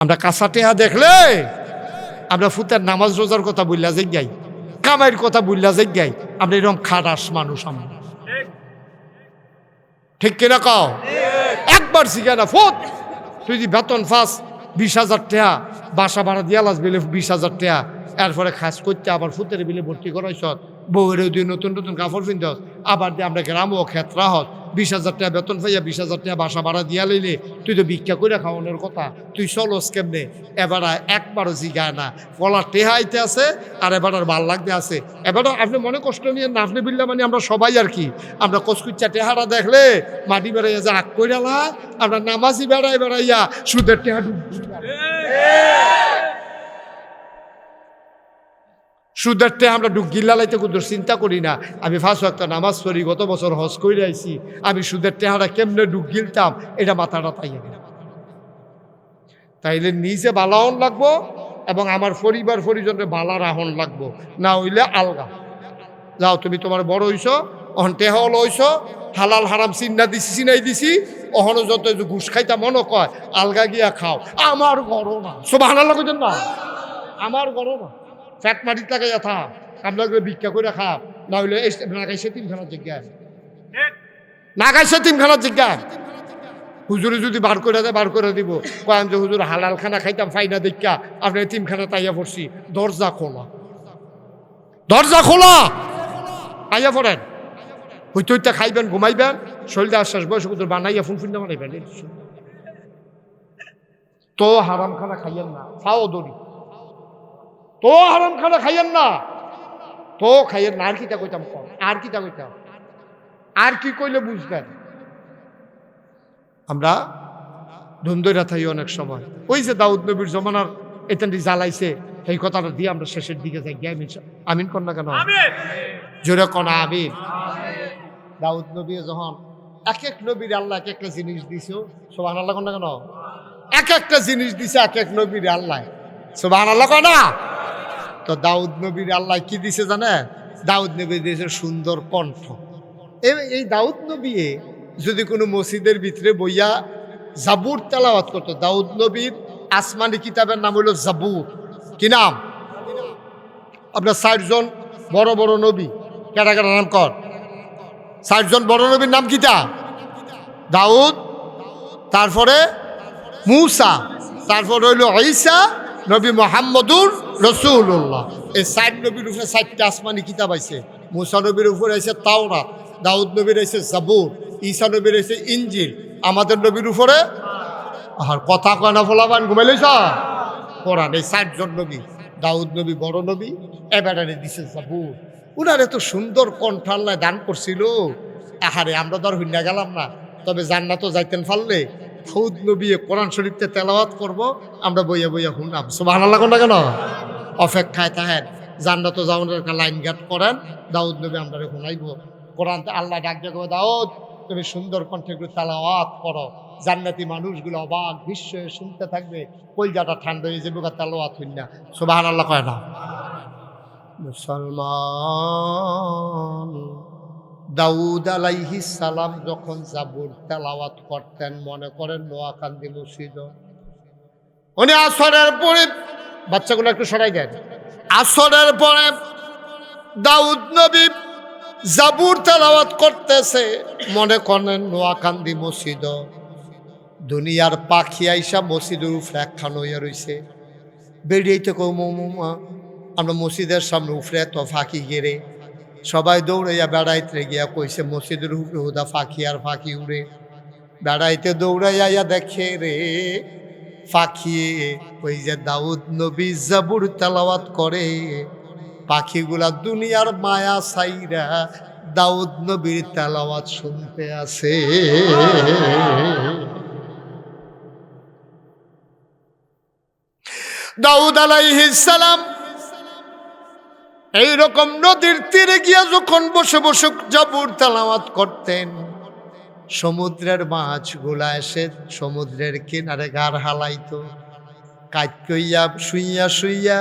আমরা কাঁচা টেহা দেখলে আমরা ফুতের নামাজ রোজার কথা বললা যাই, কামাইয়ের কথা বললা যাই, আমরা এরকম খাটাস মানুষ। আমরা ঠিক কিনা কও? একবার শিখে না ফুত, তুই যদি বেতন ফাস 20,000 টাকা, বাসা ভাড়া দিয়া লাস বিলে 20,000 টাকা, এরপরে খাস করতে আবার ফুতের বিলে ভর্তি করাইছ, বউয়ের দুই নতুন নতুন কাপড় কিনতে আবার দিয়ে আমরা গ্রামও ক্ষেত্রা হত 20,000 টাকা বেতন পাইয়া 20,000 টাকা বাসা ভাড়া দিয়া লইলে তুই তো ভিক্ষা করে খাওয়ানোর কথা, তুই চলস কেমনে? এবার একবারও জিগায় না, ফলা টেহাইতে আছে আর এবার আর ভাল লাগতে আছে। এবার আপনি মনে কষ্ট নিয়ে না, আপনি বিল্লা মানে আমরা সবাই আর কি, আমরা কচকুচ্চা টেহারা দেখলে মাটি বেড়াইয়া যে আগ কইরালা, আমরা নামাজি বেড়াইয়া সুদের টেহা সুদেরতে আমরা গিল্লালাইতে কোনো চিন্তা করি না। আমি ফার্স্ট একটা নামাজ পড়ি, গত বছর হজ করে আইছি, আমি সুদের টেহারা কেমনে গিলতাম এটা মাথাটা তাই তাইলে নিজে বালাহন লাগবো এবং আমার পরিবার পরিজনের বালা রাহন লাগবো, না হইলে আলগা যাও। তুমি তোমার বড় হইছ, অহন টেহাও লইছ, হালাল হারাম চিনাই দিছি, অহনো যত ঘুষ খাইতা মনে কয় আলগা গিয়া খাও। আমার গরো না, সুবহানাল্লাহ কইতেন না, আমার গরো না, ফ্যাট মাটির টাকাইয়া থা, আমরা ভিক্ষা করে খা, না হইলে নাগাইছে তিনখানার জিজ্ঞাসা, নাগাইছে তিনখানার জিজ্ঞাসা। হুজুরে যদি বার করে দেয় বার করে দিব, কয়াম যে হুজুর হালাল খানা খাইতাম ফাইনা দেখা আপনার তিনখানা তাইয়া পড়ছি। দরজা খোলা, দরজা খোলা, আইয়া পড়েন, হইতে হইতে খাইবেন, ঘুমাইবেন, শরীরে আশ্বাস বয়স বানাইয়া ফুন ফুন বানাইবেন। তো হারাম খানা খাইয়েন না, খাও দড়ি, তো হারাম খানা খাইয়েন না, তো খাইয়েন না। আর কিটা কইতাম কম, আর কিটা কইতাম, আর কি কইলে বুঝবেন? আমরা ধুমদইরা থাই অনেক সময়, ওই যে দাউদ নবীর জমানার এতেন জ্বালাইছে, সেই কথাটা দিয়ে আমরা শেষের দিকে যাই। আমিন কর না কেন? জোরে কনা আমিন। দাউদ নবী যখন এক এক নবীর আল্লাহ এক একটা জিনিস দিছে, সুবহানাল্লাহ কর না কেন? এক একটা জিনিস দিছে এক এক নবীর আল্লাহ, সুবহানাল্লাহ কর না? তো দাউদ নবীর আল্লাহ কি দিছে জানে? দাউদ নবী দিয়েছে সুন্দর কণ্ঠ। এই দাউদ নবী যদি কোনো মসজিদের ভিতরে বইয়া জাবুর তেলাওয়াত করতো, দাউদ নবীর আসমানি কিতাবের নাম হলো জাবুর। কি নাম? আপনার 60 জন বড় বড় নবী, কেটা কেটা নাম কর? 60 জন বড় নবীর নাম কিটা? দাউদ, তারপরে মূসা, তারপর হইল ঈসা, নবী মুহাম্মদুর রাসূলুল্লাহ। এই 60 নবীর উপরে 60টা আসমানি কিতাব আছে। মূসা নবীর উপরে আছে তাওরাত, দাউদ নবীর আছে জাবুর, ঈসা নবীর আছে ইনজিল, আমাদের নবীর উপরে আর কথা কয় না ফলাবান ঘুমাইলেছ কোরআন। এই 60 জন নবী, দাউদ নবী বড় নবী, এবারে দিছে জাবুর। উনার এত সুন্দর কণ্ঠ আল্লাহ দান করছিল। আহারে আমরা তো আর হইনা গেলাম না, তবে জান্নাতও যাইতেন পারলে দাউদ নবী কোরআন শরীফতে তেলাওয়াত করব, আমরা বইয়া বইয়া শুনাম। সুবহানাল্লাহ কোন না কেন? অপেক্ষায় থাকেন, জান্নাতও যাওয়ার একটা লাইন গাট করেন, দাউদ নবী আমরা শুনাইব কোরআন। আল্লাহ ডাক দেখো, দাউদ তুমি সুন্দর কণ্ঠে একটু তেলাওয়াত করো, জান্নাতি মানুষগুলো অবাক বিস্ময়ে শুনতে থাকবে, কলজাটা ঠান্ডা হয়ে যাবে তেলাওয়াত হইন না। সুবহানাল্লাহ কয় না? মুসলমান দাউদ আলাইহিস সালাম যখন জাবুর তেলাওয়াত করতেন, মনে করেন নোয়াখালী মসজিদ, উনি আসরের পরে, বাচ্চাগুলো একটু সরাই দেন, আসরের পরে দাউদ নবী জাবুর তেলাওয়াত করতেছে, মনে করেন নোয়াখালী মসজিদ, দুনিয়ার পাখি আইসা মসজিদের উপরে একখান হইয়া রইছে, বেরিয়েতে কৌ মৌমা আমরা মসজিদের সামনে উফরে তো ফাঁকি গেড়ে, সবাই দৌড়াইয়া বেড়াইতে গিয়া কইছে মসজিদের উপরে হুদা ফাঁকি আর ফাঁকি উড়ে। বেড়াইতে দৌড়াইয়া দেখে রে ফাঁকি, ওই যে দাউদ নবী জাবুর তেলাওয়াত করে, পাখিগুলা দুনিয়ার মায়া সাইরা দাউদ নবীর তেলাওয়াত শুনতে আছে। দাউদ আলাইহিস সালাম এইরকম নদীর তীরে গিয়া যখন বসে বসে জাবুর তেলাওয়াত করতেন, সমুদ্রের মাছগুলা এসে সমুদ্রের কিনারে গার হালাইতো, কাজ কইয়া শুইয়া শুইয়া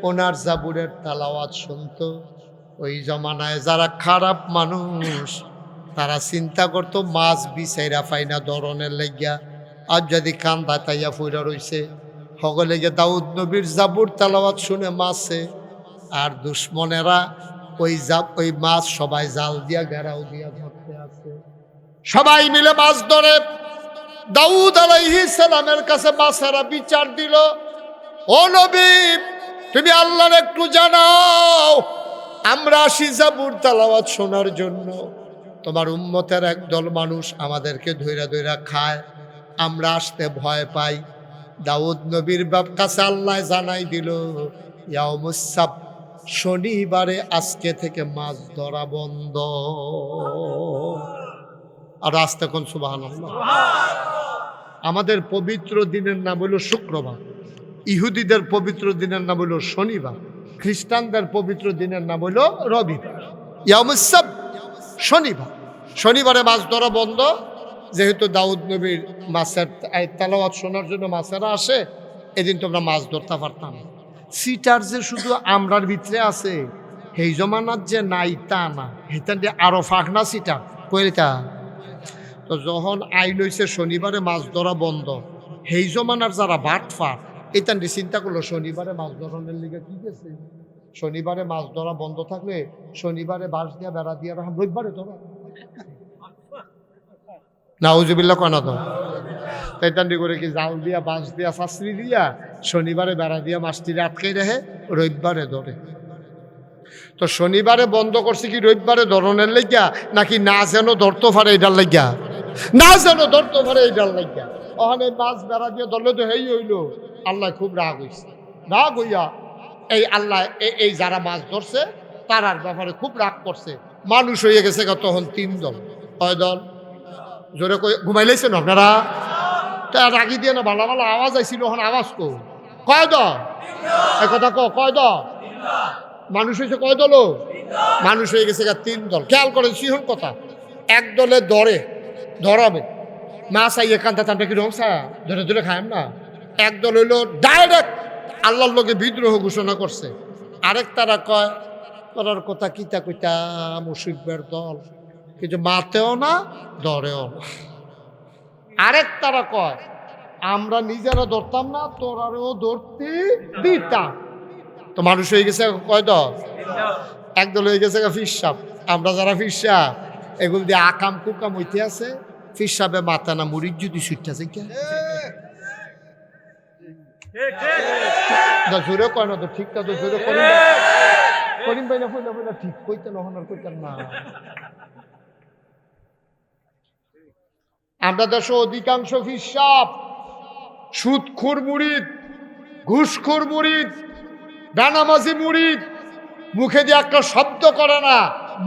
ওনার জাবুরের তেলাওয়াত শুনতো। ওই জমানায় যারা খারাপ মানুষ তারা চিন্তা করতো মাছ বিচাইরা পাই না ধরনের লাগিয়া, আর যদি কান্দা তাইয়া ফুইরা রইছে, সকলে গিয়ে দাউদ নবীর জাবুর তেলাওয়াত শুনে মাছে, আর দুশ্মনেরা ওই মাছ সবাই জাল দিয়া ঘেরাও দিয়া ধরতে আছে। সবাই মিলে মাছ ধরে। দাউদ আলাইহিস সালামের কাছে মাছেরা বিচার দিল, ও নবী, তুমি আল্লাহর একটু জানাও, আমরা আসি জাবুর তেলাওয়াত শোনার জন্য, তোমার উম্মতের একদল মানুষ আমাদেরকে ধইরা ধইরা খায়, আমরা আসতে ভয় পাই। দাউদ নবীর বাপ কাছে আল্লাহ জানাই দিল, ইয়াউমুস সাbt, শনিবারে আজকে থেকে মাছ ধরা বন্ধ। আর আস্তে কোন সুবহানাল্লাহ। আমাদের পবিত্র দিনের নাম হলো শুক্রবার, ইহুদিদের পবিত্র দিনের নাম হলো শনিবার, খ্রিস্টানদের পবিত্র দিনের নাম হলো রবিবার। ইয়াউমুস সাbt, শনিবার। শনিবারে মাছ ধরা বন্ধ। যেহেতু দাউদ নবীর মাছের তেলাওয়াত শোনার জন্য মাছেরা আসে, এদিন তোমরা মাছ ধরতে পারতাম। সিটার যে শুধু আমরার ভিতরে আছে, সেই জমানার যে নাই তা না, হেতান দিয়ে আরো ফাঁকনা সিটার কইটা। তো যখন আইন হইছে শনিবারে মাছ ধরা বন্ধ, সেই জমানার যারা বাটফার এতান দিয়ে চিন্তা করলো শনিবারে মাছ ধরনের লিগে কি গেছে, শনিবারে মাছ ধরা বন্ধ থাকলে শনিবারে বাঁশ দিয়া বেড়া দিয়া রাখা, রবিবারে ধরা নাউজুবিল্লাহ কনা তো তাইতান্ডি করে কি জাল দিয়া বাঁশ দিয়া শাস্ত্রী দিয়া শনিবারে বেড়া দিয়া মাছটিরে আটকে রাখে, রবিবারে ধরে। তো শনিবারে বন্ধ করছে কি রবিবারে ধরনের লাগিয়া, নাকি না যেন ধরতে পারে এটার লাগিয়া, না যেন ধরতে পারে এটার লাগিয়া। ওখানে মাছ বেড়া দিয়ে ধরলে তো হেই হইল, আল্লাহ খুব রাগ হইছে। রাগ হইয়া এই আল্লাহ এই যারা মাছ ধরছে তারার ব্যাপারে খুব রাগ করছে। মানুষ হয়ে গেছে তখন 3 দল। কয় দল? জোরে ঘুমাইলেছেন আপনারা? তা রাগি দিয়ে না, ভালো ভালো আওয়াজ আইছিল, ওখানে আওয়াজ কয় দল? এই কথা কয় দল? মানুষ হয়েছে কয় দল? মানুষ হয়ে গেছে 3 দল। খেয়াল করেন সিহন কথা। এক দলে ধরাবে মাছ আইয়ে কান্তা টানটা কি রংসা ধরে ধরে খায় না। এক দল হইলো ডাইরেক্ট আল্লাহর লোকে বিদ্রোহ ঘোষণা করছে। আরেক তারা কয় করার কথা কিতা কইতা মুশরিকদের দল, কিন্তু মাতেও না ধরেও না। আরেক তারা কয় আমরা নিজেরা ধরতাম না, তোরারেও ধরতে দিতাম। তো মানুষ হয়ে গেছে কয় দল? একদল হয়ে গেছে ফিরসাব। আমরা যারা ফিরসাব এগুলো দিয়ে আকাম কুকাম হইতে আছে, ফিরসাবে মাথা না মুড়ির যদি সুইটটা থেকে জোরে কয় না তো ঠিকটা তো জোরে করিম ভাই না কইলা বইলা ঠিক কইতেন নহনার কইতেন না। আমরা দেশে অধিকাংশ ফিরসাব সুদখোর মুরিদ, ঘুষখোর মুরিদ, বেনামাজি মুরিদ, মুখে দিয়ে একটা শব্দ করে না,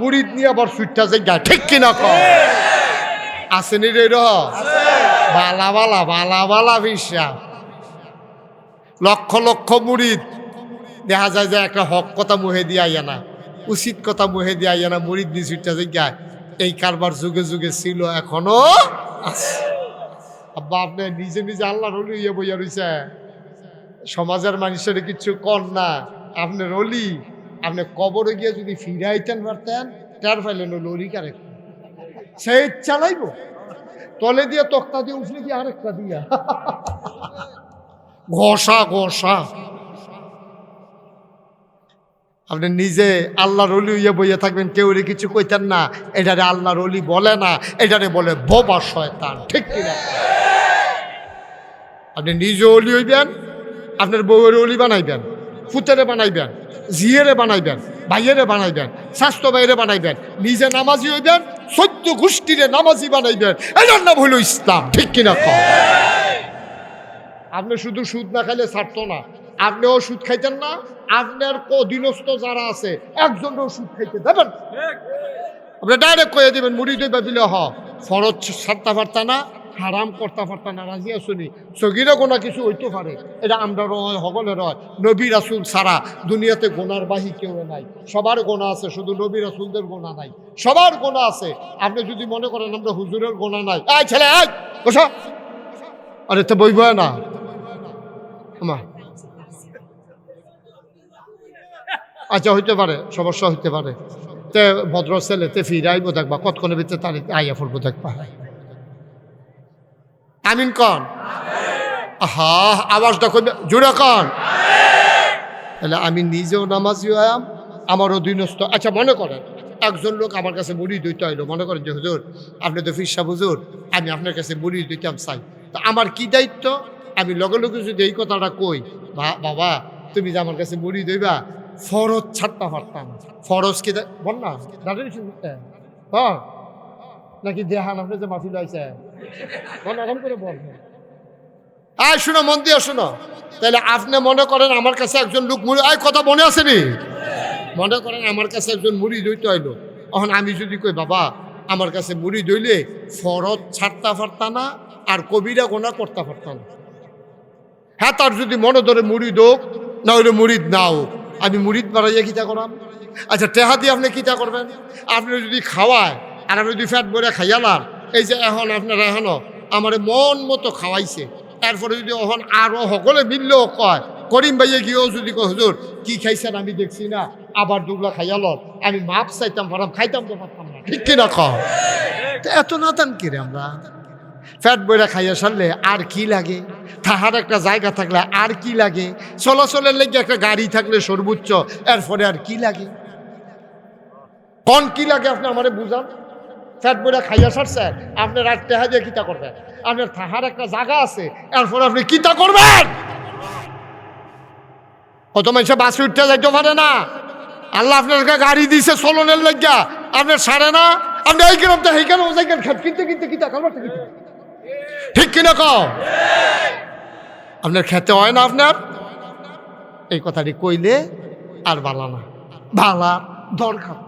মুরিদ নিয়ে আবার সুইটটা জায়গায়, ঠিক কিনা কয়? আসেনি রে বালা বালা বালা বালা ফিরসাব, লক্ষ লক্ষ মুরিদ। দেখা যায় যে একটা হক কথা মুহে দিয়ে আইয়া না, উচিত কথা মুহে দিয়ে আইয়া না, মুরিদ নিয়ে সুইটটা জায়গায়। এই কারবার যুগে যুগে ছিল, এখনো আছে। আব্বা আপনি নিজে নিজে আল্লাহর ওলি ইয়ে বইয়া রইছে, সমাজের মানুষের কিছু কর না। আপনার অলি, আপনি কবরে গিয়ে যদি ফিরাইতেন পারতেন, টার ফাইলেন লরি কারে সে চালাইব, তলে দিয়ে তক্তা দিয়ে উঠলে দিয়ে আরেকটা দিয়া ঘষা ঘষা। আপনি নিজে আল্লাহর অলি হইয়া বইয়া থাকবেন, কেউ কিছু কইতেন না। এটারে আল্লাহর অলি বলে না, এটারে বলে বোবা শয়তান, ঠিক কিনা? আপনি নিজে অলি হইবেন, আপনার বউয়ের অলি বানাইবেন, ফুতেরে বানাইবেন, জিয়েরে বানাইবেন, ভাইয়েরে বানাইবেন, স্বাস্থ্য ভাইয়েরে বানাইবেন, নিজে নামাজি হইবেন, 14 গোষ্ঠীরে নামাজি বানাইবেন। এটার নাম হইল ইসলাম, ঠিক কিনা? আপনি শুধু সুদ না খাইলে ছাড়তো না, আপনিও সুদ খাইতেন না, আপনার অধীনস্থ যারা আছে একজনও সুদ খাইতে দেবেন। আপনি ডাইরেক্ট কয়ে দেবেন মুড়িদ বিলে ফরজ ছাড়তে পারতা না, হারাম করতে পারতা না, রাজি আসুনি। সগিরে গোনা কিছু হইতে পারে, এটা আমরা রয় হগলে রয়। নবী রাসুল ছাড়া দুনিয়াতে গোনার বাহি কেউ নাই, সবার গোনা আছে, শুধু নবী রাসুলদের গোনা নাই, সবার গোনা আছে। আপনি যদি মনে করেন আমরা হুজুরের গোনা নাই, আয় ছেলে আয় বসা, আরে তো বইব না আমার। আচ্ছা হইতে পারে, সমস্যা হইতে পারে। তে ভদ্র ছেলে তে ফিরাইব দেখবা, কতক্ষণের ভিতরে তার আইয়া পড়বো দেখবা। আমিন কন। আহা আওয়াজটা কইবে জোরে কন। তাহলে আমি নিজেও নামাজি হইলাম, আমার অধীনস্থ। আচ্ছা মনে করেন একজন লোক আমার কাছে মুড়িদ হইতে হইলো, মনে করেন যে হুজুর আপনি তো ফিরসা হুজুর, আমি আপনার কাছে মুড়িদ হইতাম চাই, তো আমার কি দায়িত্ব? আমি লগে লগে যদি এই কথাটা কই, বাবা তুমি যে আমার কাছে মুড়িদ হইবা, ফরজ ছাড়তে পারতাম। ফরজ কি বল না হ্যাঁ নাকি দেহান আপনি যে মাফিল আইছে বল আরাম করে বল। আয় শুনো, মন দিয়ে শুনো। তাহলে আপনি মনে করেন আমার কাছে একজন লোক মুড়ি, আয় কথা মনে আছে নি? মনে করেন আমার কাছে একজন মুড়ি দইতে হইলো, এখন আমি যদি কই বাবা আমার কাছে মুড়ি দইলে ফরজ ছাড়তে পারতাম না আর কবিরা গোনা করতে পারতাম না। হ্যাঁ তার যদি মনে ধরে মুড়ি দোক না হইলে মুড়িদ না হোক, আমি মুড়িদ বাড়াইয়া কিতা করাম? আচ্ছা টেহা দিয়ে আপনি কিতা করবেন? আপনি যদি খাওয়ায় আর আপনি যদি ফ্যাট বইরা খাইয়ালার, এই যে এখন আপনারা এখনো আমার মন মতো খাওয়াইছে, তারপরে যদি এখন আরো সকলে মিললেও কয়, করিম ভাইয়ে গিয়েও যদি কয় হুজুর কি খাইছেন আমি দেখছি না, আবার দুগলা খাইয়ালন, আমি মাপ চাইতাম পারতাম, খাইতাম তো পারতাম না, ঠিক কিনা কয়? এত নাতান কিরে আমরা? ফ্যাট বইরা খাইয়া সারলে আর কি লাগে? তাহার একটা জায়গা থাকলে আর কি লাগে? চলাচলের লেগে একটা গাড়ি থাকলে সর্বোচ্চ, এরপরে আর কি লাগে? কোন কি লাগে আপনি আমারে বুঝান। ফ্যাট বইরা খাইয়া সারছেন, আপনার আর টেহা দিয়ে কিতা করবেন? আপনার তাহার একটা জায়গা আছে, এরপরে আপনি কিতা করবেন? কত মানুষে বাসে উঠতে যাইতে পারে না, আল্লাহ আপনার গাড়ি দিছে চলনের লাগিয়া, আপনার সারে না, আপনি এই কেন এই কেন ওই কেন কিনতে কিনতে কিতা করবেন, ঠিক কিনা কও? আপনার খেতে হয় না আপনার? এই কথাটি কইলে আর বালা না, বালা দরকার।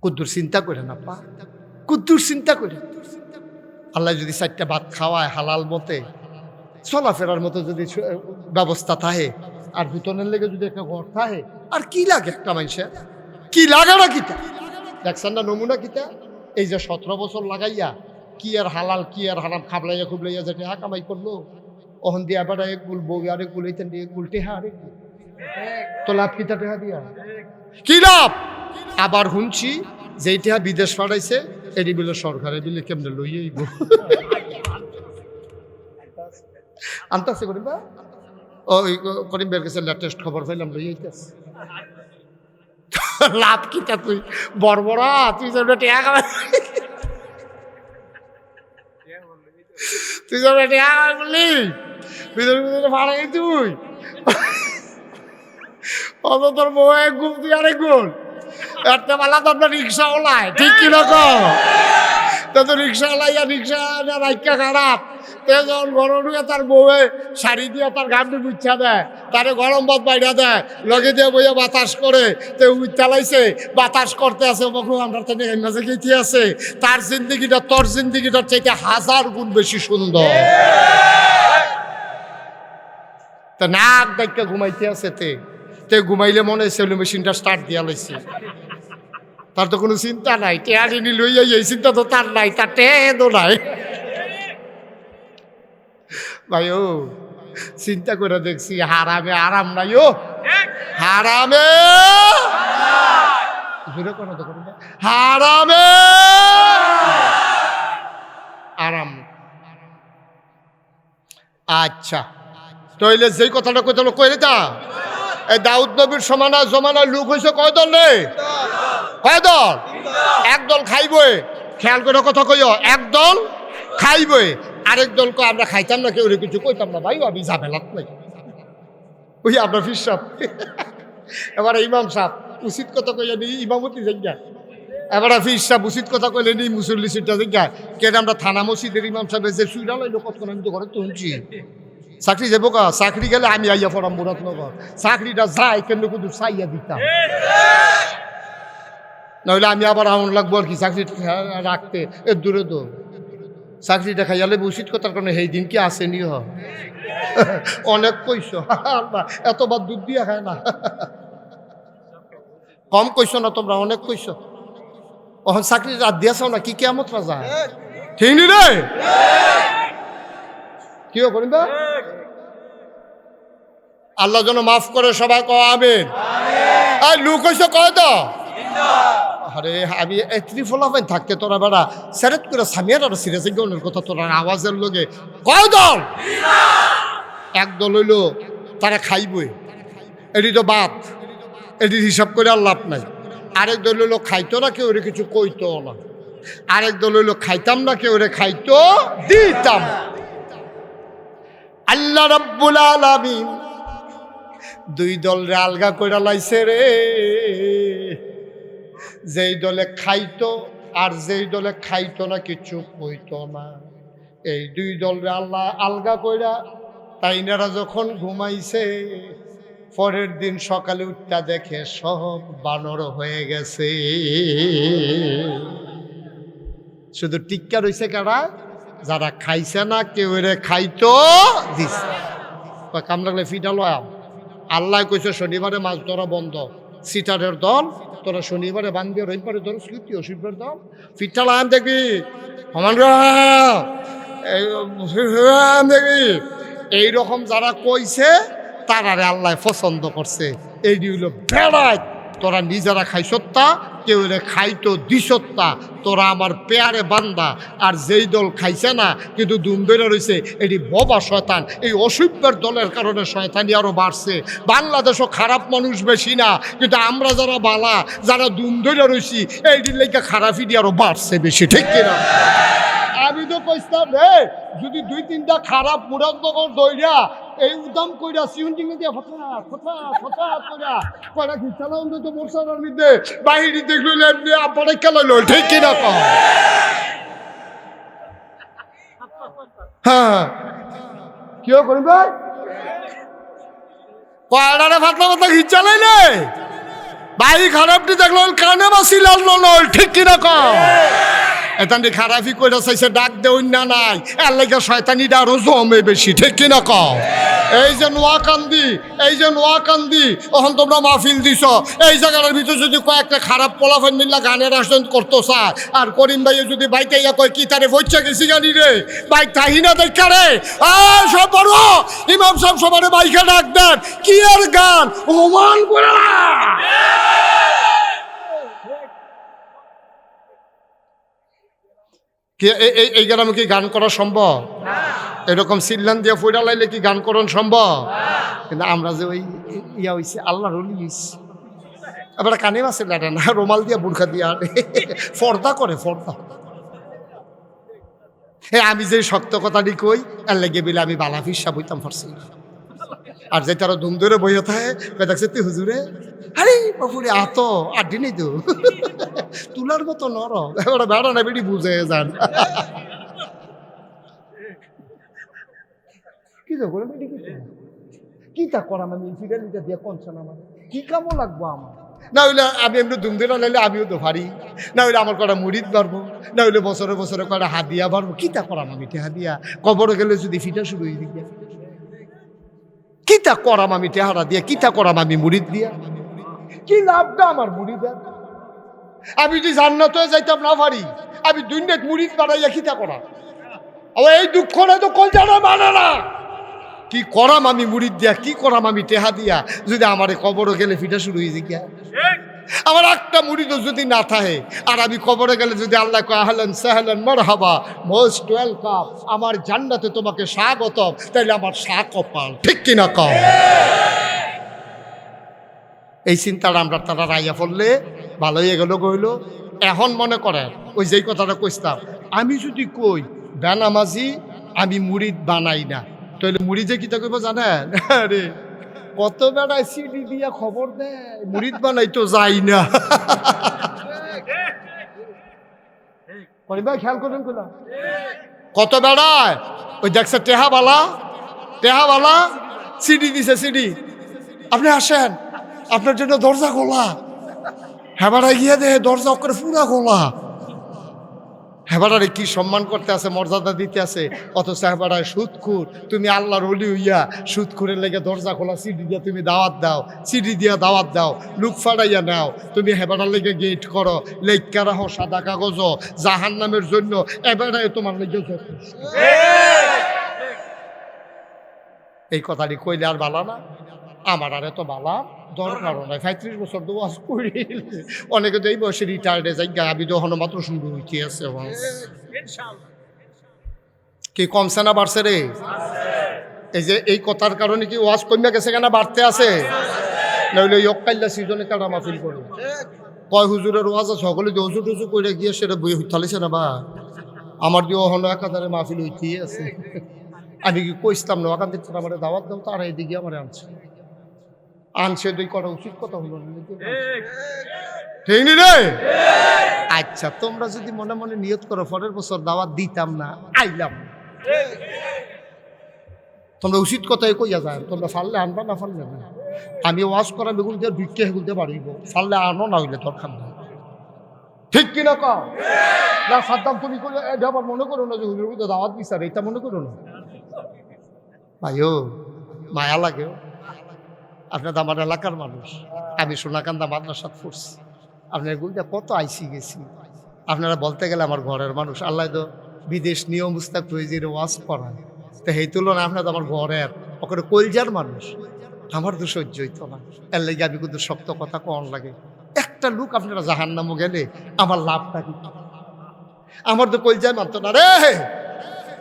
কুদ্দুর চিন্তা করেন আপা, কুদ্দুর চিন্তা করেন। আল্লাহ যদি 4টা ভাত খাওয়ায় হালাল মতে, চলাফেরার মতো যদি ব্যবস্থা থাকে, আর ভূতনের লেগে যদি একটা ঘর থাকে, আর কি লাগে একটা মানুষের? কি লাগে না কিতা? দেখছেন না নমুনা কিতা? এই যে 17 বছর লাগাইয়া কি আর হালাল কি আর হারাম খাবলাইয়া খুবলাইয়া যেটা হা কামাই করলো, ওহন দিয়ে আবার এক গুল বউ আরেক গুল, এইতেন দিয়ে গুল টেহা আরেক গুল, তো লাভ কিতা টেহা দিয়া কি লাভ? আবার শুনছি যে টেহা বিদেশ পাঠাইছে, এটি বিলে সরকারে বিলে কেমনে লইয়াইব আনতাছে করিম বা ওই করিম বের কাছে লেটেস্ট খবর পাইলাম লইয়াইতেছে। লাভ কিতা? তুই বড়বড়া তুই যে টেহা কামাই, তুই যে টেহা কামাই বললি ভিতরে ভিতরে ভাড়া গেছি তুই, অত তোর বউ এক গুণ তুই আরেক গুণ, একটা বেলা তো আপনার রিক্সা ওলায়, ঠিক কিনা কও? তো রিক্সা ওলাইয়া রিক্সা রাইকা খারাপ, যখন গরম ঢুকে তার বউয়ে শাড়ি দিয়ে তার ঘামটি বুঝা দেয়, তারে গরম ভাত বাইরা দেয়, লগে দিয়ে বইয়া বাতাস করে, তো চালাইছে বাতাস করতে আছে, আমরা তো গেতে আছে, তার জিন্দিগিটা তোর জিন্দিগিটার চাইতে 1000 গুণ বেশি সুন্দর। তা নাক ডাইকা ঘুমাইতে আছে, তে ঘুমাইলে মনে হয় সেলু মেশিনটা স্টার্ট দিয়া লইছে, তার তো কোনো চিন্তা নাই, টেয়ারিনি লইয়া এই চিন্তা তো তার নাই, তার টেদও নাই। ভাই ও চিন্তা করে দেখছি, হারামে আরাম নাই, ও হারামে হারামে আরাম। আচ্ছা তাইলে যেই কথাটা কইতে কইলে তা এই দাউদ নবীর জমানার লোক হয়েছে কয় দল রে? কয় দল? একদল খাইবই, খেয়াল করে কথা কইও, একদল খাইবই, আরেক দল কো আমরা খাইতাম না, কেউ কিছু কইতাম না, ভাই আমি ঝামেলাত নাই। ওই আপনার ফির সাহেব এবার ইমাম সাহেব উচিত কথা কইয়া নি, ইমামতি জায়গা এবার ফির সাহেব উচিত কথা কইলে নি, মুসল্লি সিটটা জায়গা কেন আমরা থানা মসজিদের ইমাম সাহেব যে সুইরা লাইলো কতক্ষণ আমি তো ঘরে তো শুনছি। চাকরি যাবো কা, চাকরি গেলে আমি আইয়া পড়াম মুরাদনগর, চাকরিটা যাই কেন কিন্তু চাইয়া দিতাম, নইলে আমি আবার আমন লাগবো আর কি চাকরিটা রাখতে, এর দূরে তো চাকরিটা খাইয়ালে উচিত কথার কারণে সেই দিন কি আসেনি হ অনেক কইস, এতবার দুধ দিয়া খায় না, কম কইস না তোমরা, অনেক কইস। ওখান চাকরি রাত দিয়াছাও না, কি কেমত রাজা, ঠিক নি রে? কি করিম বা আল্লাহ যেন মাফ করে, সবাই কয় আমিন। আর লুক হইছে কয় তো আরে আমি এত্রি ফলাফাইন থাকতে তোরা বেড়া সেরেট করে সামিয়ার আর সিরিয়াসে গনের কথা তোরা আওয়াজের লোকে কয় দল এক দল হইল তারা খাইবই, এটি তো বাদ, এটির হিসাব করে আর লাভ নাই। আরেক দল হইল খাইতো না, কেউ কিছু কইতো না। আরেক দল হইল খাইতাম না, কেউ খাইতো দিতাম। আল্লাহ রাব্বুল আলামিন দুই দলরে আলগা কইরা লাইছে রে। যেই দলে খাইতো আর যেই দলে খাইতো না, কিছু কইতো না, এই দুই দলরে আল্লাহ আলগা কইরা তাইনারা যখন ঘুমাইছে, পরের দিন সকালে উঠটা দেখে সব বানর হয়ে গেছে। শুধু টিক্কা রইছে কারা? যারা খাইছে না, কেউ রে খাইতো দিছে। কাম লাগলে ফিটালো। আল্লাহ কইছে শনিবারে মাছ ধরা বন্ধ, সিটারের দল তোরা শনিবারে বান্ধবি, রবিবারে ধর স্মৃতি অসুবিধার দল ফিটালাম দেখবি সমান দেখবি। এইরকম যারা কইছে তারারে আল্লাহ পছন্দ করছে। এইটি হইল বেড়াই, তোরা নিজেরা খাইছত্তা, কেউ রে খাইতো দিসত্তা, তোরা আমার পেয়ারে বান্দা। আর যেই দল খাইছে না কিন্তু দুম ধরে রয়েছে, এটি বোবা শয়তান। এই অসভ্যের দলের কারণে শয়তানি আরো বাড়ছে। বাংলাদেশও খারাপ মানুষ বেশি না, কিন্তু আমরা যারা বালা, যারা দুম ধরে রয়েছি, এইটির লেগে খারাপই আরো বাড়ছে বেশি, ঠিক কিনা? আমি তো কইতাম রে, যদি দুই তিনটা খারাপ মুরাদনগর দইরা এই উদাম কইরা সিউন্টিং দিয়া ফটা ফটা ফটা কইরা কয়টা খিচালাম তো মোরসার মধ্যে বাহিরে দেখলো এমনি আপড়ে খেলাইলো, ঠিক কিনা কও? হ্যাঁ কিও করিম ভাই কয়টারে ফাতলা ফাতলা খিচালাইলে বাহি খারাপটি দেখলো কানে বাসিলাল নল, ঠিক কিনা কও? এতানি খারাপি কইরা চাইছে ডাক দেউন না নাই, এর লাগে শয়তানিটা আরো জমে বেশি, ঠিক কিনা কও? এই যে নোয়াকান্দি, এই যে নোয়াকান্দি, এখন তোমরা মাহফিল দিছ, এই জায়গার ভিতরে যদি কয়েকটা খারাপ পোলাফান মিল্লা গানের আসন করতো চায়, আর করিম ভাইয়ে যদি বাইকে ইয়া কয় কি তারে বইচা গেছি গানি রে, বাইক তাহি না দেখা রে, সব বড় ইমাম সাহেব সবারে বাইকে ডাক দেন, কি আর গান ওমান করে এই গ্রামে কি গান করা সম্ভব? এরকম সিল্লান দিয়ে ফইরা লাইলে কি গান করন সম্ভব? কিন্তু আমরা যে ওই ইয়া হইছে আল্লাহর ওলি হইছে, এবার কানে মাসে লাটে না, রুমাল দিয়া বুরখা দিয়া ফর্দা করে, ফর্দা। আমি যে শক্ত কথাটি কই, এর লেগে বিলে আমি বালা ফিসা বইতাম পারছি। আর যে তারা ধুম ধরে বইয়া থাকে, দেখছে তুই হুজুরে, আরে বাপুরে আত আড্ডি নেই তো তুলার মতো নরম, এবার বেড়া না বেড়ি বুঝে যান। কি তো করে কি তা করাম আমি ফিডালিটা দিয়ে কনসান আমার কি কামও লাগবো আমার, না হইলে আমি এমনি ধুম ধরে লাইলে আমিও তো পারি, না হইলে আমার কটা মুড়িদ বাড়বো, না হইলে বছরে বছরে কটা হাদিয়া বাড়বো। কি তা করাম আমি হাদিয়া, কবরে গেলে যদি ফিটা শুরু হয়ে দিকে কিতা করাম আমি টেহারা দিয়া, কিতা করাম আমি মুড়িদ দিয়া, কি লাভটা আমার মুড়িদের? আমি যদি জান্নাতে যাইতাম না পারি, আমি দুনিয়াত মুড়িদ বানাইয়া কিতা করা? এই দুঃখটা তো কলজাটা মানে না। কি করাম আমি মুড়িদ দিয়া, কি করাম আমি টেহা দিয়া, যদি আমার কবরে গেলে ফিটা শুরু হয়ে যায়? আমার একটা মুড়িদও যদি না থাকে, আর আমি কবরে গেলে যদি আল্লাহ কয় আহলান সাহলান মারহাবা, মোস্ট ওয়েলকাম, আমার জান্নাতে তোমাকে স্বাগতম, তাইলে আমার কপাল, ঠিক কিনা কও? এই চিন্তাটা আমরা তারা রাইয়া পড়লে ভালো হয়ে গেল কইল। এখন মনে করেন ওই যেই কথাটা কইতাম, আমি যদি কই বেনামাজি আমি মুড়িদ বানাই না, তাহলে মুড়িদে কিতা কইব জানেন? আরে কত বেড়ায় সিডি দিয়া খবর দেয় মুড়িদ বানাই তো যাই না। খেয়াল করেন কত বেড়ায়, ওই দেখছে টেহাবালা, টেহাবালা সিডি দিছে, সিডি আপনি আসেন, আপনার জন্য দরজা খোলা। হেবাড়ায় গিয়ে দে দরজা করে পুরা খোলা। হেবাড়ারে কি সম্মান করতে আছে, মর্যাদা দিতে আছে, অথচ হেবাড়ায় সুদখুর। তুমি আল্লাহর ওলি হইয়া সুদখুরের লেগে দরজা খোলা, সিডি দিয়া তুমি দাওয়াত দাও, সিডি দিয়া দাওয়াত দাও, লুক ফাড়াইয়া নাও, তুমি হেবাড়ার লেগে গেট করো, লেখা রাখো সাদা কাগজ জাহান নামের জন্য, এবারে তোমার লেগে এই কথাটি কইলে আর ভালো না? আমার আর এত বালা দরকার নাই, 35 বছর তো ওয়াজ করি, অনেকে তো এই বয়সে রিটায়ার্ডে যাই, আমি তো এখনো মাত্র শুরু হইতে আছে। কি কমছে না বাড়ছে রে? এই যে এই কথার কারণে কি ওয়াজ কমে গেছে কেন, বাড়তে আছে? নইলে ইয়কাইল্লা সিজনে কারা মাহফিল করে কয় হুজুরের ওয়াজ আছে, সকলে যে হুজুর টুজু করে গিয়ে সেটা বই হইতালিছে না বা আমার দিয়ে হলো 1000 মাহফিল হইতেই আছে। আমি কি কইতাম না ওখান থেকে আমার দাওয়াত দাও, তারা এদিকে আমার আনছে দুই করা উচিত কথা হলো, ঠিক নি রে? আচ্ছা, তোমরা যদি মনে মনে নিয়ত করো পরের বছর দাওয়াত দিতাম না, আইলাম, তোমরা উচিত কথাই কইয়া যায়, তোমরা ফাললে আনবা, না ফাললে না। আমি ওয়াজ করা বেগুন দিয়ে ভিক্ষে হেগুল দিয়ে বাড়িব, ফাললে আনো, না হইলে দরকার নেই, ঠিক কিনা কও? না সাদ্দাম তুমি করে এটা আবার মনে করো না যে হুজুর মধ্যে দাওয়াত বিচারে, এটা মনে করো না ভাইও, মায়া লাগে। আপনার আমার এলাকার মানুষ, আমি সোনাকান্দা মাদ্রাসাত পড়ছি, আপনার গুলটা কত আইসি গেছি, আপনারা বলতে গেলে আমার ঘরের মানুষ। আল্লাহ তো বিদেশ নিয়ম মুস্তাক প্রয়োজনে ওয়াজ করায়, তো এই তুলনায় আপনার তো আমার ঘরের ওখানে কলজার মানুষ, আমার তো সহ্য হইতো না। এর লাগে আমি কিন্তু শক্ত কথা কন লাগে। একটা লোক আপনারা জাহান্নামে গেলে আমার লাভটা কি? আমার তো কলজায় মানতো না রে,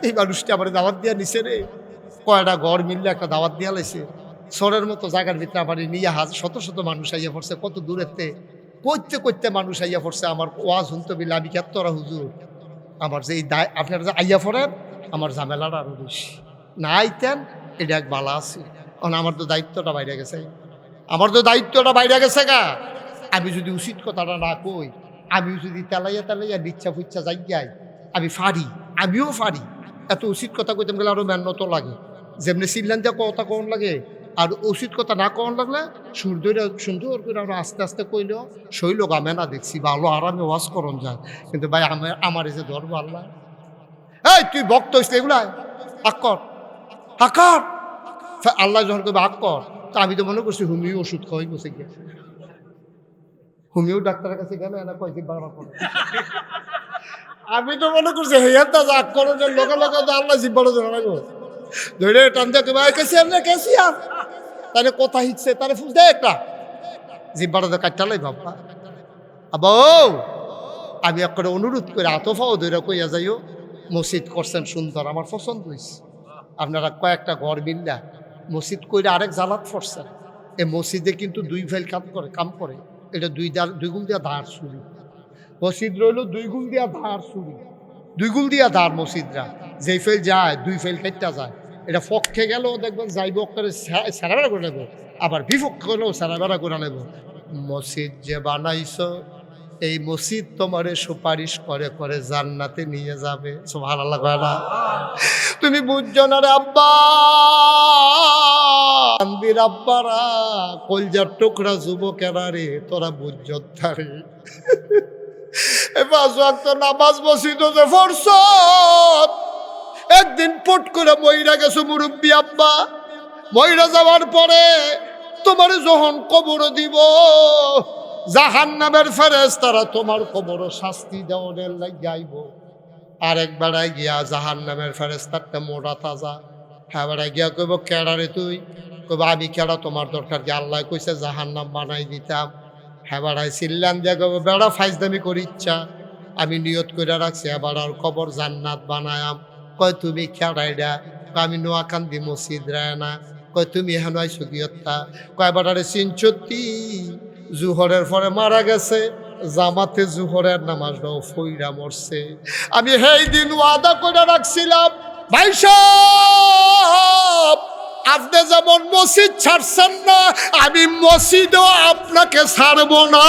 এই মানুষটা আমার দাওয়াত দিয়া নিছে রে, কয়টা ঘর মিললে একটা দাওয়াত দিয়া লাইছে, সরের মতো জায়গার ভিতরে আমার নিয়ে শত শত মানুষ আইয়া পড়ছে, কত দূরেতে করতে করতে মানুষ আইয়া পড়ছে আমার ওয়াজ শুনতে বিলে। আমি কেতরা হুজুর আমার যে এই দায় আপনারা যে আইয়া পড়েন, আমার ঝামেলাটা আরো বেশি না আইতেন, এটা এক বালা আছে। কারণ আমার তো দায়িত্বটা বাইরে গেছে, আমার তো দায়িত্বটা বাইরে গেছে গা। আমি যদি উচিত কথাটা না কই, আমিও যদি তেলাইয়া নিচ্ছা ফুচ্ছা যাই, আমি ফারি, আমিও ফারি। এত উচিত কথা কইতাম গেলে আরো মেহনত লাগে, যেমনি সিল্লান দিয়ে কথা কন লাগে। আর উচিত কথা না কন লাগলে সুন্দর করে আমরা আস্তে আস্তে কইলেও শৈল গামে না দেখছি ভালো আরামে ওয়াজ করন যায়। কিন্তু ভাই আমার এই যে ধর্ম আল্লাহ, এই তুই ভক্ত হইস এগুলা আকর আকার, আল্লাহ যখন কবে আকর, তা আমি তো মনে করছি হুমিও ওষুধ খাওয়াই বসে গিয়ে, হুমিও ডাক্তারের কাছে গেলে এনা কয়েক বারবার করে। আমি তো মনে করছি হেয়ারটা আক করার লোকে লোকে তো আল্লাহ জিব্বারও জানাবো ধরে টানতে কেসি আর না কেসি আর তাহলে কথা হিচ্ছে তাহলে ফুল দে একটা জিব্বাটা তো কাটটালাই বাবা। আবাও আমি একটা অনুরোধ করে আতফাও ধরে কইয়া যাইও, মসজিদ করছেন সুন্দর, আমার পছন্দ হয়েছে। আপনারা কয়েকটা ঘর মিল্লা মসজিদ কইরা আরেক জালাত পড়ছেন। এই মসজিদে কিন্তু দুই ফাইল কাম করে, এটা দুই গুণ দিয়া ধার চুরি। মসজিদ রইল দুই গুণ দিয়া ধার চুরি, দুই গুণ দিয়া ধার মসজিদরা, যেই ফেল যায় দুই ফেল কেটটা যায়। এটা পক্ষে গেলেও দেখবেন যাইব করে সারাবেড়া করে নেব, আবার বিপক্ষে গেলেও সারাবেড়া করে নেব। মসজিদ যে বানাইছ, এই মসজিদ তোমারে সুপারিশ করে করে জান্নাতে নিয়ে যাবে। সুবহানাল্লাহ কয় না? তুমি বুঝছো না রে আব্বা, আন্দির আব্বারা কলজার টুকরা যুবকেরা রে, তোরা বুঝছো রে। নামাজ মসজিদে যে পড়ছ, একদিন পট করে মইরা গেছো মুরব্বী আব্বা, মইরা যাওয়ার পরে তোমার যখন কবর দিব, জাহান্নামের ফেরেশতারা তোমার কবর শাস্তি দেওয়ার লাগি আইব। আরেক বেড়ায় গিয়া জাহান্নামের ফেরেশতারটা মোটা তাজা, হ্যাঁ বেড়ায় গিয়া কইব কেডা রে তুই? কইব আমি কেডা, তোমার দরকার কি? আল্লাহ কইছে জাহান্নাম বানাই দিতাম। হ্যাঁ বেড়ায় চিল্লান দিয়া কইব বেড়া ফাইজদামি করি ইচ্ছা, আমি নিয়ত করে রাখছি এবার আর কবর জান্নাত বানায়াম। কয় তুমি কেডা এটা? আমি নোয়াকান্দি মসজিদ রায় না। কয় তুমি এখন আইসো গিয়ত্তা? কয় বেড়ারে চিনচত্তি জুহরের পরে মারা গেছে, জামাতে জুহরের নামাজটাও ফইরা মরছে। আমি সেই দিন ওয়াদা করে রাখছিলাম, ভাই সাহেব আপনি যেমন মসজিদ ছাড়ছেন না, আমি মসজিদও আপনাকে ছাড়ব না।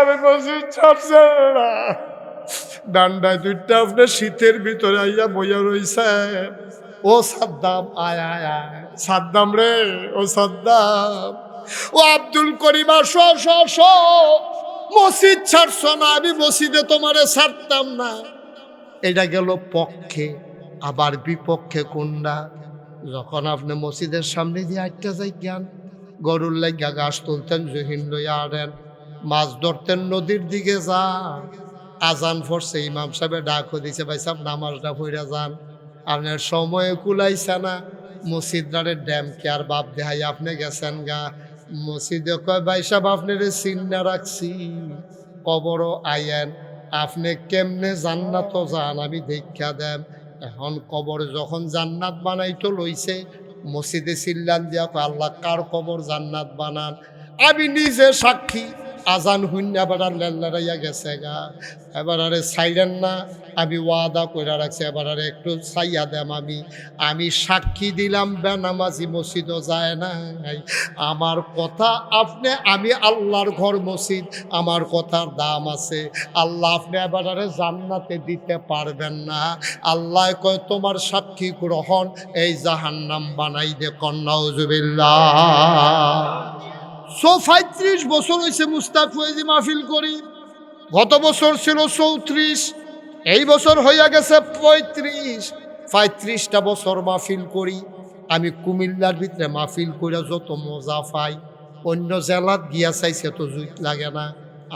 আমি মসজিদ ছাড়ছেন না, ডান্ডায় দুইটা আপনার শীতের ভিতরে আইয়া বইয়া রইছে। ও সাদ্দাম আয় আয় আয়, সাদ্দাম রে, ও সাদ্দাম, ও আব্দুল করিম আসো আসো আসো, মসজিদ ছাড়ছ না, আমি মসজিদে তোমারে ছাড়তাম না। এটা গেল পক্ষে, আবার বিপক্ষে কোনটা? যখন আপনি মসজিদের সামনে দিয়ে আটটা যাই জ্ঞান, গরুর লাগিয়া ঘাস তুলতেন, জহিন লইয়া আনেন, মাছ ধরতেন, নদীর দিকে যান, আজান পড়ছে, ইমাম সাহেবের ডাকও দিছে, ভাই সাহেব নামাজটা পড়ে যান, আপনার সময় কুলাইছে না। মসজিদারে ড্যাম কে আর বাপ দেহাই আপনি গেছেন গা। মসজিদে কয় ভাই সাহেব আপনার চিন্না রাখছি, কবরও আইয়েন, আপনি কেমনে জান্নাত যান আমি দেখা দেন। এখন কবর যখন জান্নাত বানাইতো লইছে, মসজিদে চিল্লান দিয়া আল্লাহ কার কবর জান্নাত বানান। আমি নিজে সাক্ষী, আজান হুন্না বেড়ার লেল্লারাইয়া গেছে গা। এবার আরে সাইলেন না, আমি ওয়াদা করে রাখছি, এবার আরে একটু চাইয়া দেম। আমি সাক্ষী দিলাম বেনামাজি মসজিদও যায় না। আমার কথা আপনি, আমি আল্লাহর ঘর মসজিদ, আমার কথার দাম আছে। আল্লাহ আপনি এবার আরে জান্নাতে দিতে পারবেন না। আল্লাহ কয় তোমার সাক্ষী গ্রহণ এই জাহান্নাম বানাই দে, কন্নাউজুবিল্লাহ। 35 বছর হয়েছে মুস্তাক ফয়েজি মাহফিল করি। গত বছর ছিল 34, এই বছর হইয়া গেছে 35টা বছর মাহফিল করি। আমি কুমিল্লার ভিতরে মাহফিল করে যত মজা পাই, অন্য জেলাত গিয়া চাইছে তো জুইত লাগে না।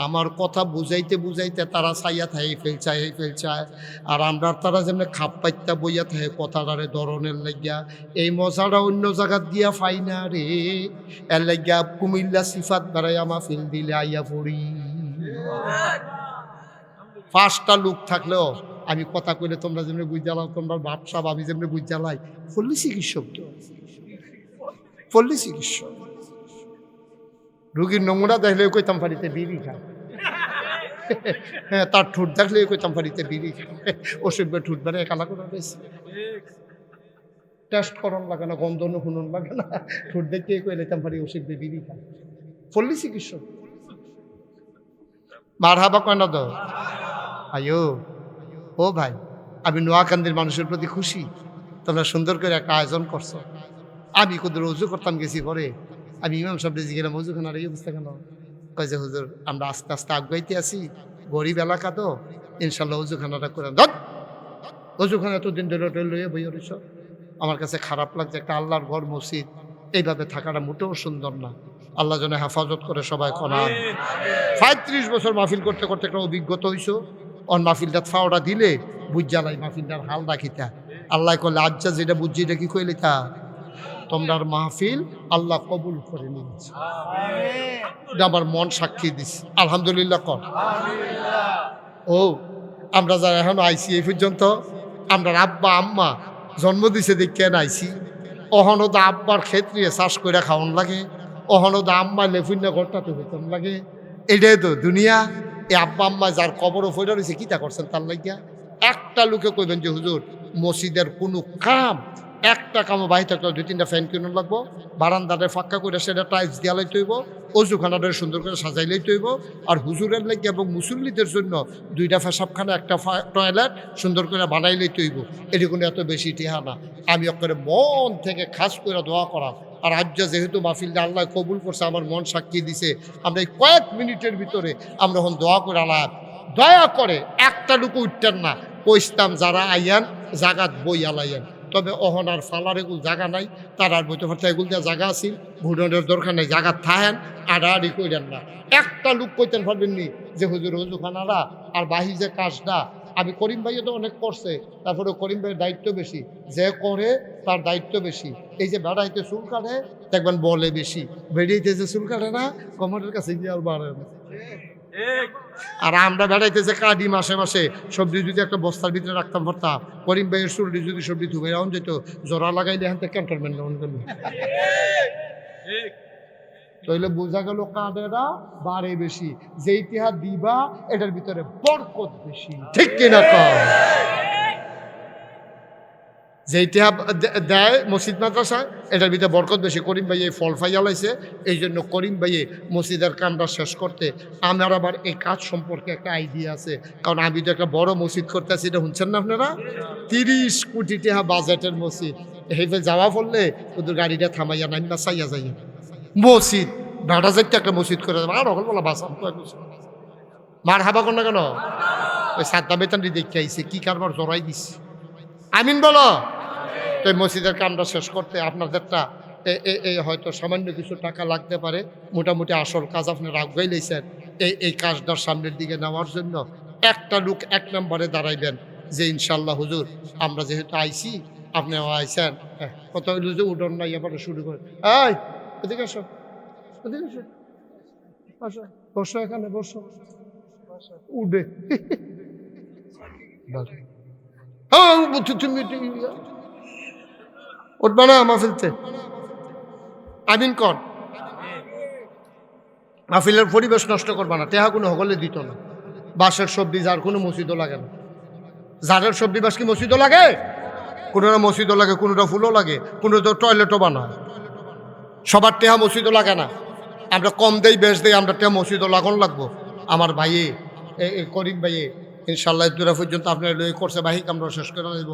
আমার কথা বুঝাইতে বুঝাইতে তারা চাইয়া থাকে ফেলচায়, আর আমরা তারা যেমন খাপ পাইতা বইয়া থাকে কথাটারে ধরনের লাগিয়া। এই মজাটা অন্য জায়গাত গিয়া পাই না রে। এর লাগিয়া কুমিল্লা সিফাত বেড়াইয়া মাহফিল দিলে আইয়া পড়ি। 5টা লোক থাকলেও আমি কথা কইলে তোমরা যেমনি বুঝালাও, তোমরা বাপসা আমি যেমনি বুঝালাই, পল্লী চিকিৎসক তো, পল্লী চিকিৎসক। রুগীর নমুনা দেখলে কইতাম পারিতে বিড়ি খায়, হ্যাঁ তার ঠোঁট দেখলে কইতাম পারিতে বিড়ি খায়। ওষুধ ঠোঁট বেড়ে কালা করে রয়েছে, টেস্ট করন লাগে না, গন্ধ শুনুন লাগে না, ঠোঁট দেখে কই লেতাম পারি ওষুধ বিড়ি খায়। পল্লী চিকিৎসক মারহাবা কয় না তো? আয়ো ও ভাই, আমি নোয়াকান্দির মানুষের প্রতি খুশি, তোমরা সুন্দর করে একটা আয়োজন করছো। আমি কোথাও উজু করতাম গেছি পরে, আমি ইমাম সাহেব রেজি গেলাম, হুজুরখানার এই অবস্থা কেন? কয় যে হুজুর আমরা আস্তে আস্তে আগাইতে আছি, গরিব এলাকা তো, ইনশাল্লাহ হুজুরখানাটা করে দেন। হুজুরখানা এতদিন ধরে লইয়ে বই রইছ। আমার কাছে খারাপ লাগছে, একটা আল্লাহর ঘর মসজিদ এইভাবে থাকাটা মোটেও সুন্দর না। আল্লাহ যেন হেফাজত করে সবাই করান। 35 বছর মাহফিল করতে করতে একটা অভিজ্ঞতা হইছ। অন মাহফিলটা ফাওড়া দিলে বুঝালাই মাহফিলটার হাল রাখিতা। আল্লাহ করলে আজ্জা যেটা বুঝছি এটা কি কইলে তা তোমরার মাহফিল আল্লাহ কবুল করে নিয়েছে। আমার মন সাক্ষী দিস, আলহামদুলিল্লাহ কর। ও আমরা যারা এখন আইসি এই পর্যন্ত, আমরা আব্বা আম্মা জন্ম দিছে দেখে আইসি। অহনদা আব্বার ক্ষেত্রে চাষ করে খাওয়ান লাগে, অহনদা আম্মা লেফুন্না ঘরটাতে বেতন লাগে। এটাই তো দুনিয়া। এই আব্বা আম্মা যার কবরও ফইরা রয়েছে কিতা করছেন তার লাগিয়া। একটা লোকে কইবেন যে হুজুর মসজিদের কোনো কাম, একটা কামও বাহি থাকলে 2-3টা ফ্যান কিনে লাগবো, বারান্দাটা ফাঁকা করে সেটা টাইলস দিয়া লাইতে হইব, অজুখানাটা সুন্দর করে সাজাই লাইতে হইব, আর হুজুরের লাগে এবং মুসল্লিদের জন্য 2টা পেশাবখানা, একটা টয়লেট সুন্দর করে বানাই লাইতে হইব। এটি কোনো এত বেশি টিহা না। আমি ওখানে মন থেকে খাস করে দোয়া করা। আর আজ যেহেতু মাহফিলটা আল্লাহ কবুল করছে, আমার মন সাক্ষী দিছে, আমরা এই কয়েক মিনিটের ভিতরে আমরা এখন দোয়া করে আল্লাহ দয়া করে একটা লুকু উঠতেন না, কইস্তাম যারা আইয়ান জাগাত বই আলাইয়ান। তবে অহনার ফালার এগুলো জায়গা নাই, তার আর বইতে পারতে এগুলো দিয়ে জায়গা আছে, ভুডনের দরকার নেই, জায়গা থাহেন আড়াআড়ি কইলেন না। একটা লোক কইতেন পারবেননি যে হুজুর হুজুখানারা আর বাহি যে কাজটা। আমি করিম ভাইও তো অনেক করছে, তারপরে করিম ভাইয়ের দায়িত্ব বেশি, যে করে তার দায়িত্ব বেশি। এই যে বেড়াইতে চুল কাটে দেখবেন বলে বেশি, বেরিয়েতে যে চুল কাটে না কমরের কাছে গিয়ে আর বাড়ে না। আর আমরা বেড়াইতেছে কাঁদি মাসে মাসে সবজি যদি একটা বস্তার ভিতরে রাখতাম পারতাম, করিম ভাইয়ের চুলটি যদি সবজি ধুবে রাউন যেত, জোড়া লাগাইলে এখান থেকে ক্যান্টনমেন্ট রাউন করলো। তাইলে বোঝা গেল কাঁদেরা বাড়ে বেশি, যে ইতিহাস দিবা এটার ভিতরে বরকত বেশি, ঠিক কিনা কম? যে ইতিহাস দেয় মসজিদ মাদ্রাসায় এটার ভিতরে বরকত বেশি। করিম ভাই এই ফল ফাইয়া লাইছে, এই জন্য করিম ভাইয়ে মসজিদের কামটা শেষ করতে। আমার আবার এই কাজ সম্পর্কে একটা আইডিয়া আছে, কারণ আমি তো একটা বড় মসজিদ করতেছি, এটা শুনছেন না আপনারা? 30 কোটি টাকা বাজেটের মসজিদ। এইভাবে যাওয়া পড়লে শুধু গাড়িটা থামাইয়া নাইমা চাইয়া যাইয়া মসজিদ ভাড়া যাইতে একটা মসজিদ করে দেবো। আর অকল বলা বাসাম মার হাবা কর না কেন? ওই সাতটা বেতনটি দেখে আইসে কি কারবার জড়াই দিচ্ছে। আমিন বলো। তো এই মসজিদের কামটা শেষ করতে আপনাদেরটা হয়তো সামান্য কিছু টাকা লাগতে পারে, মোটামুটি আসল কাজ আপনারা আগাই লেছেন এই কাজটার সামনের দিকে নেওয়ার জন্য একটা লোক 1 নম্বরে দাঁড়াইবেন যে ইনশাল্লাহ হুজুর আমরা যেহেতু আইছি আপনিও আইছেন, কত হইল যে উঠন নাই এবার শুরু করে এই এদিকে আসো, এদিকে আসো, আসো বসো, এখানে বসো, উঠে তুমি উঠবা না মাহফিলতে? আমিন কর। মাহফিলের পরিবেশ নষ্ট করবা না, টেহা কোনো হগলে দিত না। বাঁশের সবজি যার কোনো মসজিদও লাগে না। ঝাড়ের সবজি বাস কি মসজিদও লাগে? কোনোটা মসজিদও লাগে, কোনোটা ফুলও লাগে, কোনোটা টয়লেটও বানায়। সবার টেহা মসজিদও লাগে না। আমরা কম দেই বেশ দেই, আমরা টেহা মসজিদও লাগান লাগবো। আমার ভাইয়ে এই করিম ভাইয়ে ইনশাল্লাহ দূরা পর্যন্ত আপনার লই করছে বাহিক আমরা শেষ করে নেব।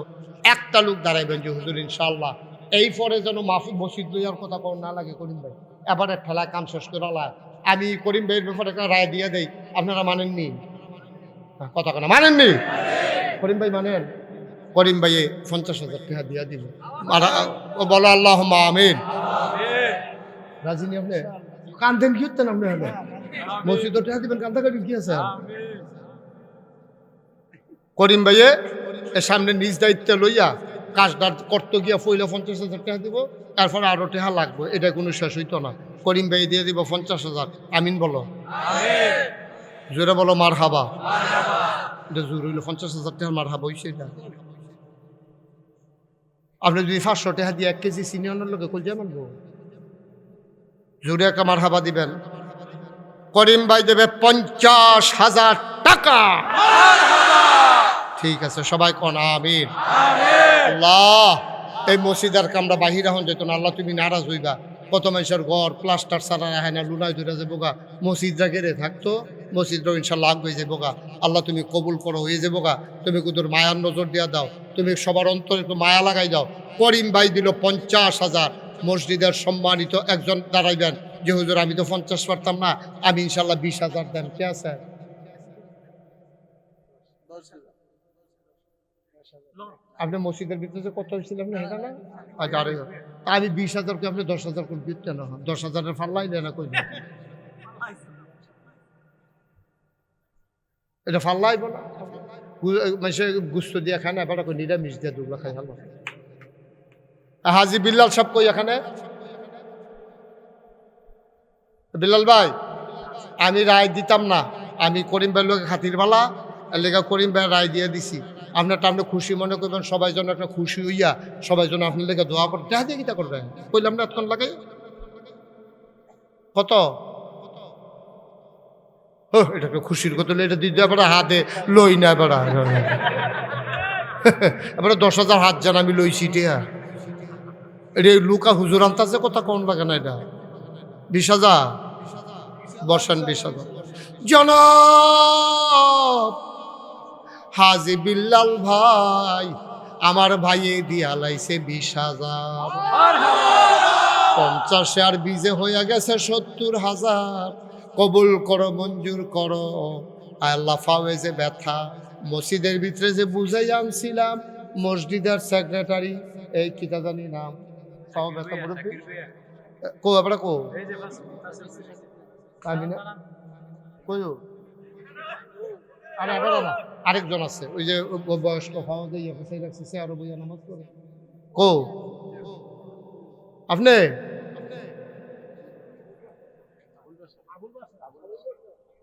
একটা লোক দাঁড়াইবেন যে হুজুর ইনশাল্লাহ এই পরে যেন মাহফিল মসজিদ লইয়ার কথা কর না লাগে করিম ভাই, এবারে ঠেলায় কাম শেষ করে লা। আমি করিম ভাইয়ের ব্যাপারে একটা রায় দিয়ে দেই, আপনারা মানেননি? কথা কেন মানেননি? করিম ভাই মানেন? করিম ভাইয়ে 50,000 টাকা দিয়া দিব। বলো আল্লাহ আমিন। রাজিনী আপনি কান্দেন কি হতেন? আপনি হলে মসজিদ টাকা দিবেন, কান্দা কাটি কি আছে? করিম ভাইয়ে এর সামনে নিজ দায়িত্বে লইয়া কাজটা করতে গিয়া পইলে 50,000 টাকা দিব, তারপরে আরো টাকা লাগবে, এটা কোনো শেষ হইতো না। করিম ভাই দিয়ে দিব 50,000। আমিন বলো, জোরে বলো মার হাবা। এটা জোর হইলো 50,000 টাকা মার হাবা হইছে। এটা আপনি যদি 500 টাকা দিয়ে 1 কেজি চিনি আনার লোকে কই যাবেন গো? জোরে একটা মার হাবা দিবেন। করিম ভাই দেবে 50,000 টাকা। ঠিক আছে, সবাই কোন আমিন। আল্লাহ এই মসজিদের কামরা বাহির হন যেত না। আল্লাহ তুমি নারাজ হইবা। কত মানুষের ঘর প্লাস্টার ছাড়া রাখে না, লুনায় ধরে যাবো গা, মসজিদরা ঘেরে থাকতো, মসজিদরাও ইনশাল্লাহ আগ হয়ে যাবো গা। আল্লাহ তুমি কবুল করো, হয়ে যাবো গা। তুমি কুদুর মায়ার নজর দিয়া দাও, তুমি সবার অন্তরে একটু মায়া লাগাই দাও। করিম ভাই দিল 50,000। মসজিদের সম্মানিত একজন দাঁড়াইবেন যে হুজুর আমি তো 50 পারতাম না, আমি ইনশাল্লাহ 20,000 দেন। কে আছে? আপনি মসজিদের ভিতরে কত হয়েছিলেন না এটা না? আচ্ছা আরে আমি 20,000 কে আপনি 10,000 করে দিতে না, 10,000-এর ফাল্লাইলে না কই? এটা ফাল্লাই বলা মানে গুস্ত দিয়ে খায় না, এবার কই নিরামিষ দিয়ে দুগলা খাই। ভালো হাজি বিল্লাল সব কই এখানে? বিল্লাল ভাই আমি রায় দিতাম না, আমি করিম ভাইয়ের লোক খাতির বালা লেখা করিম ভাই রায় দিয়ে দিছি। আপনারটা আপনি খুশি মনে করবেন, সবাই যেন একটা খুশি হইয়া সবাই যেন আপনার লেগে দোয়া করে দেখা দিয়ে কিতা করবেন কইলাম না এতক্ষণ লাগে কত এটা একটা খুশির কথা। এটা দিতে এবার হাতে লই না, এবার এবার 10,000 হাত জান আমি লইছি টিয়া। এটা লুকা হুজুর আনতাছে কথা কোন লাগে না। এটা 20,000 বর্ষান 20,000 জনাব হাজি বিল্লাল ভাই আমার ভাইয়ে দিয়া লাইছে 20,000। 50 আর 20 হইয়া গেছে 70,000। কবুল করো, মঞ্জুর করো আল্লাহ। ফাওয়ে যে ব্যথা মসজিদের ভিতরে যে বুঝাই আনছিলাম, মসজিদের সেক্রেটারি এই কিতা জানি নাম, ফাও ব্যথা মুরব্বী কো আপনারা কো আমি না কইও আরে আবার না আরেকজন আছে ওই যে বয়স্ক ফাওয়া দিয়ে সেই রাখছে, সে আরো বইয়া নামাজ পড়ে কো আপনি?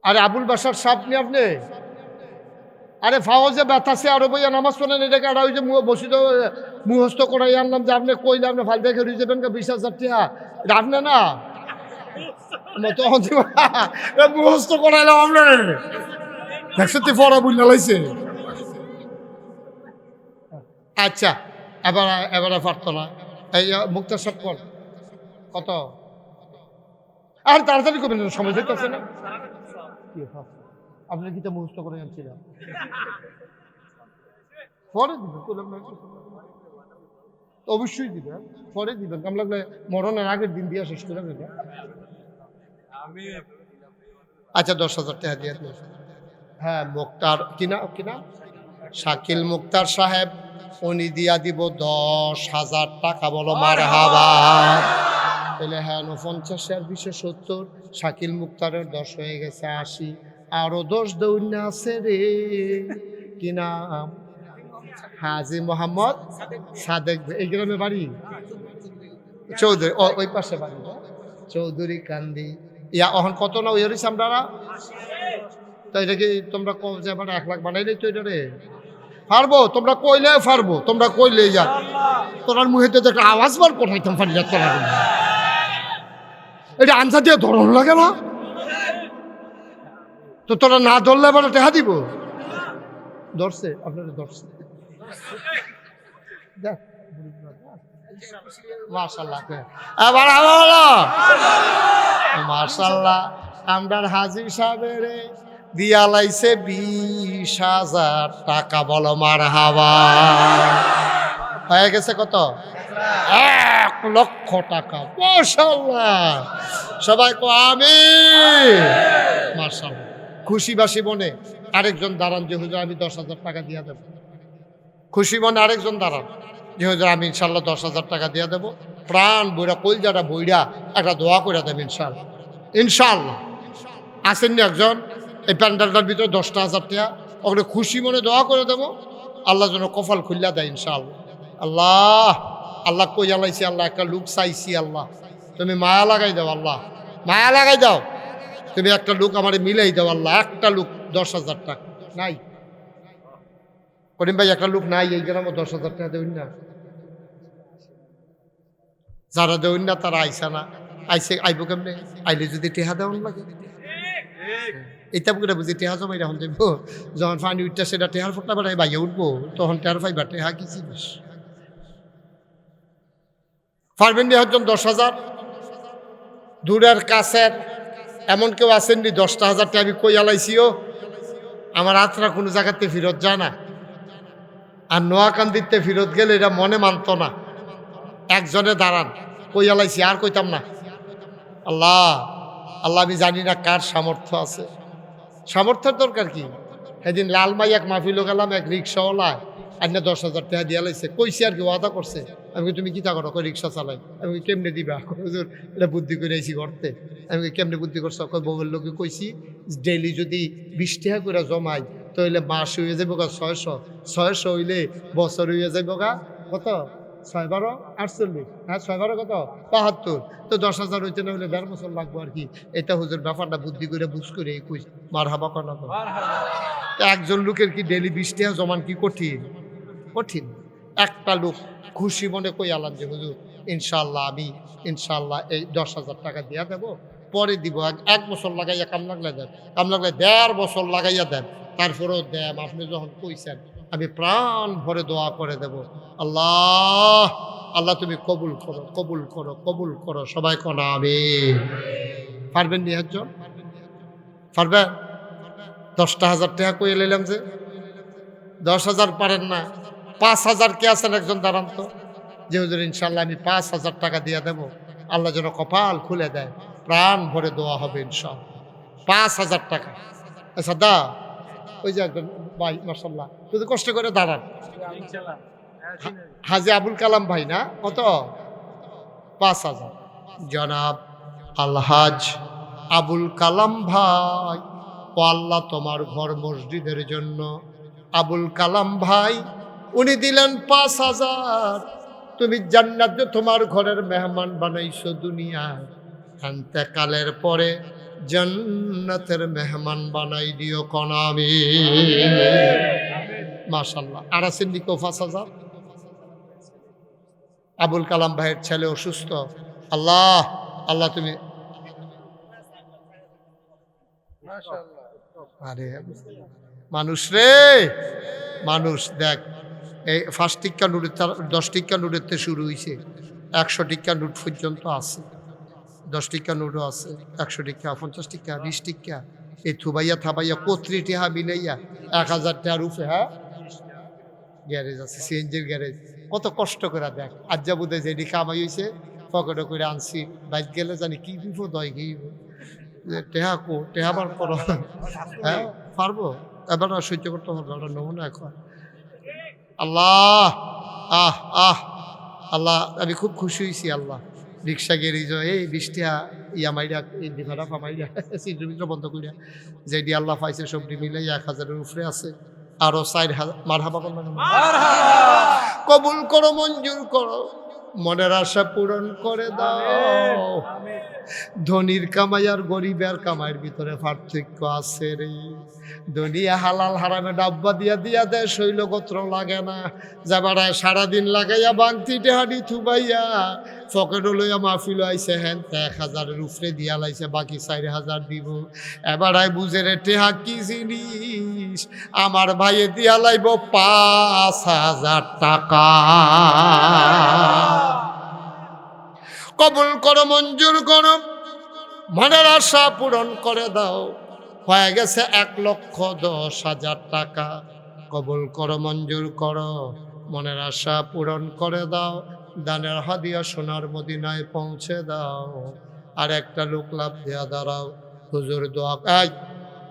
আরে আবুল বাসার সাপ নি আপনি? আরে ফাওয়াজে ব্যথাছে আরো বইয়া নামাজ পড়েন, এটাকে আর ওই যে বসিত মুহস্ত করাই আনলাম যে আপনি কইলে আপনি ফাল দেখে রয়ে যাবেন 20,000 টাকা। এটা আপনি না মুহস্ত করাইলাম আপনার একসাথে পড়া বুঝলে লাইছে। আচ্ছা এবারে পারতো না এই মুক্তার সব কর কত আর তাড়াতাড়ি করবেন, সময় যেতেছে না। আপনি কি তা মুহস্ত করে আনছিলাম পরে দিবেন, অবশ্যই দিবেন পরে দিবেন, কাম লাগলে মরণের আগের দিন দিয়া শেষ করে দেবেন। আচ্ছা 10,000 টাকা দিয়ে দিন। হ্যাঁ মুক্তার কিনা কিনা শাকিল মুক্তার সাহেব উনি দিয়া দিব 10,000 টাকা। বলো মারহাবা। তাহলে হ্যাঁ 50 আর 20 70, শাকিল মুক্তারের 10 হয়ে গেছে 80, আরো 10 দৌড়না আছে রে, কি নাম? হাজী মোহাম্মদ সাদেক। এই গ্রামে বাড়ি চৌধুরী, ওই পাশে বাড়ি চৌধুরী কান্দি। ইয়া অহন কত না ওই হরিস আমরা তো এটা কি তোমরা যে 1 লাখ বানাইলে তো এটা রে পারবো? তোমরা কইলে পারবো, তোমরা কইলে যা তোরার মুহেতে একটা আওয়াজ বার কোথাইতাম পারি না তোরা। এটা আনসার দিয়ে ধরন লাগে না তো, তোরা না ধরলে এবার টেহা দিব। ধরছে আপনারা, ধরছে মাশাআল্লাহ। এবার মাশাআল্লাহ আমরার হাজী সাহেবের দিয়া লাইছে 20,000 টাকা। বলো মারহাবা। হয়ে গেছে কত? 1 লক্ষ টাকা। মাশাআল্লাহ, সবাই কো আমিন। মাশাআল্লাহ, খুশি বাসি মনে আরেকজন দাঁড়ান যে হুজুর আমি 10,000 টাকা দিয়া দেব। খুশি মনে আরেকজন দাঁড়ান যে হুজুর আমি ইনশাল্লাহ 10,000 টাকা দিয়ে দেবো। প্রাণ বইরা কলজাটা বইরা একটা দোয়া করে দেবে ইনশাল্লাহ। ইনশাল্লাহ আসেননি একজন এই প্যান্ডেলটার ভিতরে 10,000 টাকা ওখানে খুশি মনে দোয়া করে দেবো, আল্লাহ যেন কপাল খুল্লা দেয় ইনশাল্লাহ। আল্লাহ আল্লাহ কই জ্বালাইছি, আল্লাহ একটা লুক চাইছি, আল্লাহ তুমি মায়া লাগাই দাও, আল্লাহ মায়া লাগাই দাও, তুমি একটা লুক আমার মিলাই দাও আল্লাহ। একটা লুক 10,000 টাকা নাই করিম ভাই, একটা লোক নাই এই গ্রামে 10,000 টাকা দেবেন না। যারা দেবেন না তারা আইসা না, আইসে আইব কেমনে? আইলে যদি টেহা দেওয়ান লাগে এটা বুকে বুঝি টেহা জমাই এখন যাইব, যখন পানি উঠতে সেটা টেহার ফোটা বেড়াই বাইয়ে উঠবো, তখন টেহার পাইবা টেহা কি জিনিস। পারবেন নি একজন 10,000? দূরের কাছের এমন কেউ আসেননি 10,000 টাকা আমি কই আলাইছিও, আমার আত্রা কোনো জায়গাতে ফেরত যায় না। আর নোয়াকান্দিতে ফেরত গেলে এটা মনে মানত না। একজনে দাঁড়ান কই আলাইছি আর কইতাম না। আল্লাহ আল্লাহ আমি জানি না কার সামর্থ্য আছে, সামর্থ্যের দরকার কি? সেদিন লালমাই এক মাহফিল গেলাম, এক রিক্সাওয়ালা আইনা 10,000 টাকা দিয়া লাইছে, কইছি আর কি ওয়াদা করছে। আমি তুমি কি তা করো? কই রিক্সা চালাই। আমি কেমনে দিবা? হুজুর এটা বুদ্ধি করে আইছি করতে। আমি কেমনে বুদ্ধি করছো? কই বউয়ের লোকে কইছি ডেইলি যদি 20 টাকা করে জমাই তাহলে মাস হয়ে যাবো গা 600 হইলে বছর হয়ে যাবো গা কত? 6-12 48, হ্যাঁ 6-12 কত? 75। তো 10,000 হইতে না হলে 1.5 বছর লাগবো আর কি। এটা হুজুর ব্যাপারটা বুদ্ধি করে বুঝ করে কই মারহাবা কর না। একজন লোকের কি ডেইলি 20 টাকা জমান কি কঠিন? কঠিন। একটা লোক খুশি মনে কই আলাম যে হুজুর ইনশাল্লাহ আমি ইনশাল্লাহ এই 10,000 টাকা দিয়া দেবো, পরে দিব। 1 বছর লাগাইয়া কাম লাগলে দেন, কাম লাগলে 1.5 বছর লাগাইয়া দেন, তারপরেও দেন। আপনি যখন কইছেন আমি প্রাণ ভরে দোয়া করে দেব। আল্লাহ আল্লাহ তুমি কবুল করো, কবুল করো, কবুল করো। সবাই কোন আমিন। পারবেন নি একজন? পারবেন? 10,000 টাকা কই এলাম যে 10,000 পারেন না, 5,000 কে আছেন একজন দাঁড়ান তো যে হুজুর ইনশাল্লাহ আমি 5,000 টাকা দিয়ে দেবো, আল্লাহ যেন কপাল খুলে দেয়, প্রাণ ভরে দোয়া হবে ইনশাল্লাহ। 5,000 টাকা। আচ্ছা দা ওই যে একজন ভাই মাশাআল্লাহ যদি কষ্ট করে দাঁড়ান, হাজী আবুল কালাম ভাই না? কত? 5,000। জনাব আলহাজ আবুল কালাম ভাই, ও আল্লাহ তোমার ঘর মসজিদের জন্য আবুল কালাম ভাই উনি দিলেন 5,000। তুমি জান্নাতে তোমার ঘরের মেহমান বানাইছো দুনিয়ায়, ইন্তেকালের পরে জান্নাতের মেহমান বানাই দিও কোন আমিন। মাশাআল্লাহ। আর আছেন নি কেউ 5,000? আবুল কালাম ভাইয়ের ছেলে অসুস্থ, আল্লাহ আল্লাহ তুমি আরে মানুষ রে মানুষ দেখ, এই 5 টিক্কা নোটের 10 টিক্কা নোটের থেকে শুরু হয়েছে, 100 টিক্কা নোট পর্যন্ত আছে, 10 টিক্কা নোটও আছে, 100 টিক্কা, 50 টিক্কা, 20 টিক্কা, এই থুবাইয়া থাবাইয়া কত্রি টিহা মিলাইয়া 1,000 টাকার উপরে। হ্যাঁ গ্যারেজ আছে, সিএনজির গ্যারেজ। কত কষ্ট করে দেখ, আজ যা বোধ হয় যেটি কামাই হয়েছে পকেটে করে আনছি, বাইক গেলে জানি কি বিপদ হয়, কি টেহা কো টেহা বার করো। হ্যাঁ পারবো, এবার আর সহ্য করতে পারবো, ওটা নমুনা এখন। আল্লাহ আহ আহ আল্লাহ আমি খুব খুশি হয়েছি। আল্লাহ রিক্সা গেরিজ এই 20 টাকা ইয়া মাইরা এই ভাড়া পামাইরা সিদ্র বন্ধ করিয়া যে ডি আল্লাহ পাইছে সবটি মিলে 1000-এর উপরে আছে আরো 4000 মারহাবা বলবেন কবুল করো মঞ্জুর করো মনের আশা পূরণ করে দাও ধনীর কামাই আর গরিবের কামাইয়ের ভিতরে পার্থক্য আছে রে দুনিয়া হালাল হারামে ডাব্বা দিয়া দেয় শৈলগোত্র লাগে না যাবারায় সারাদিন লাগাইয়া বাংতি টেহাডি থুবাইয়া পকেটও লইয়া মাহফিল আইছে হ্যান 1000-এর উপরে দিয়া লাইছে বাকি 4000 দিব এবারায় বুঝে রে টেহা কি জিনিস আমার ভাইয়ে দিয়া লাইব 5000 টাকা কবুল করো মঞ্জুর করো মনের আশা পূরণ করে দাও হয়ে গেছে 1,10,000 টাকা কবুল করো মঞ্জুর করো মনের আশা পূরণ করে দাও দানের হাদিয়া সোনার মদিনায় পৌঁছে দাও আর একটা লোক লাভ দেয়া দাঁড়াও হুজুর দোয়া এই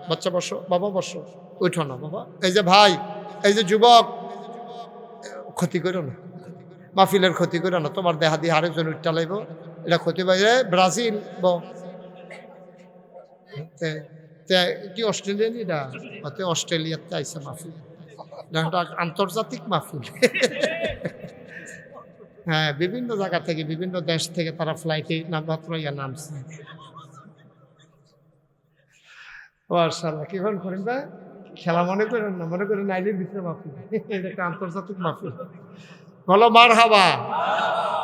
বাচ্চা বসো বাবা বসো উঠো না বাবা এই যে ভাই এই যে যুবক ক্ষতি করো না মাহফিলের ক্ষতি করো না তোমার দেহা দিয়ে আরেকজন উঠটা লাইব এটা ক্ষতি পাইবে ব্রাজিল কি অস্ট্রেলিয়ান এটা অস্ট্রেলিয়াতে আইসে মাহফিল আন্তর্জাতিক মাহফিল হ্যাঁ বিভিন্ন জায়গা থেকে বিভিন্ন দেশ থেকে তারা ফ্লাইটে মাত্র নামছে মাশাআল্লাহ কি করেন ভাই খেলা মনে করেন না মনে করেন আইলের ভিতরে মাহফিল এটা একটা আন্তর্জাতিক মাহফিল বলো মারহাবা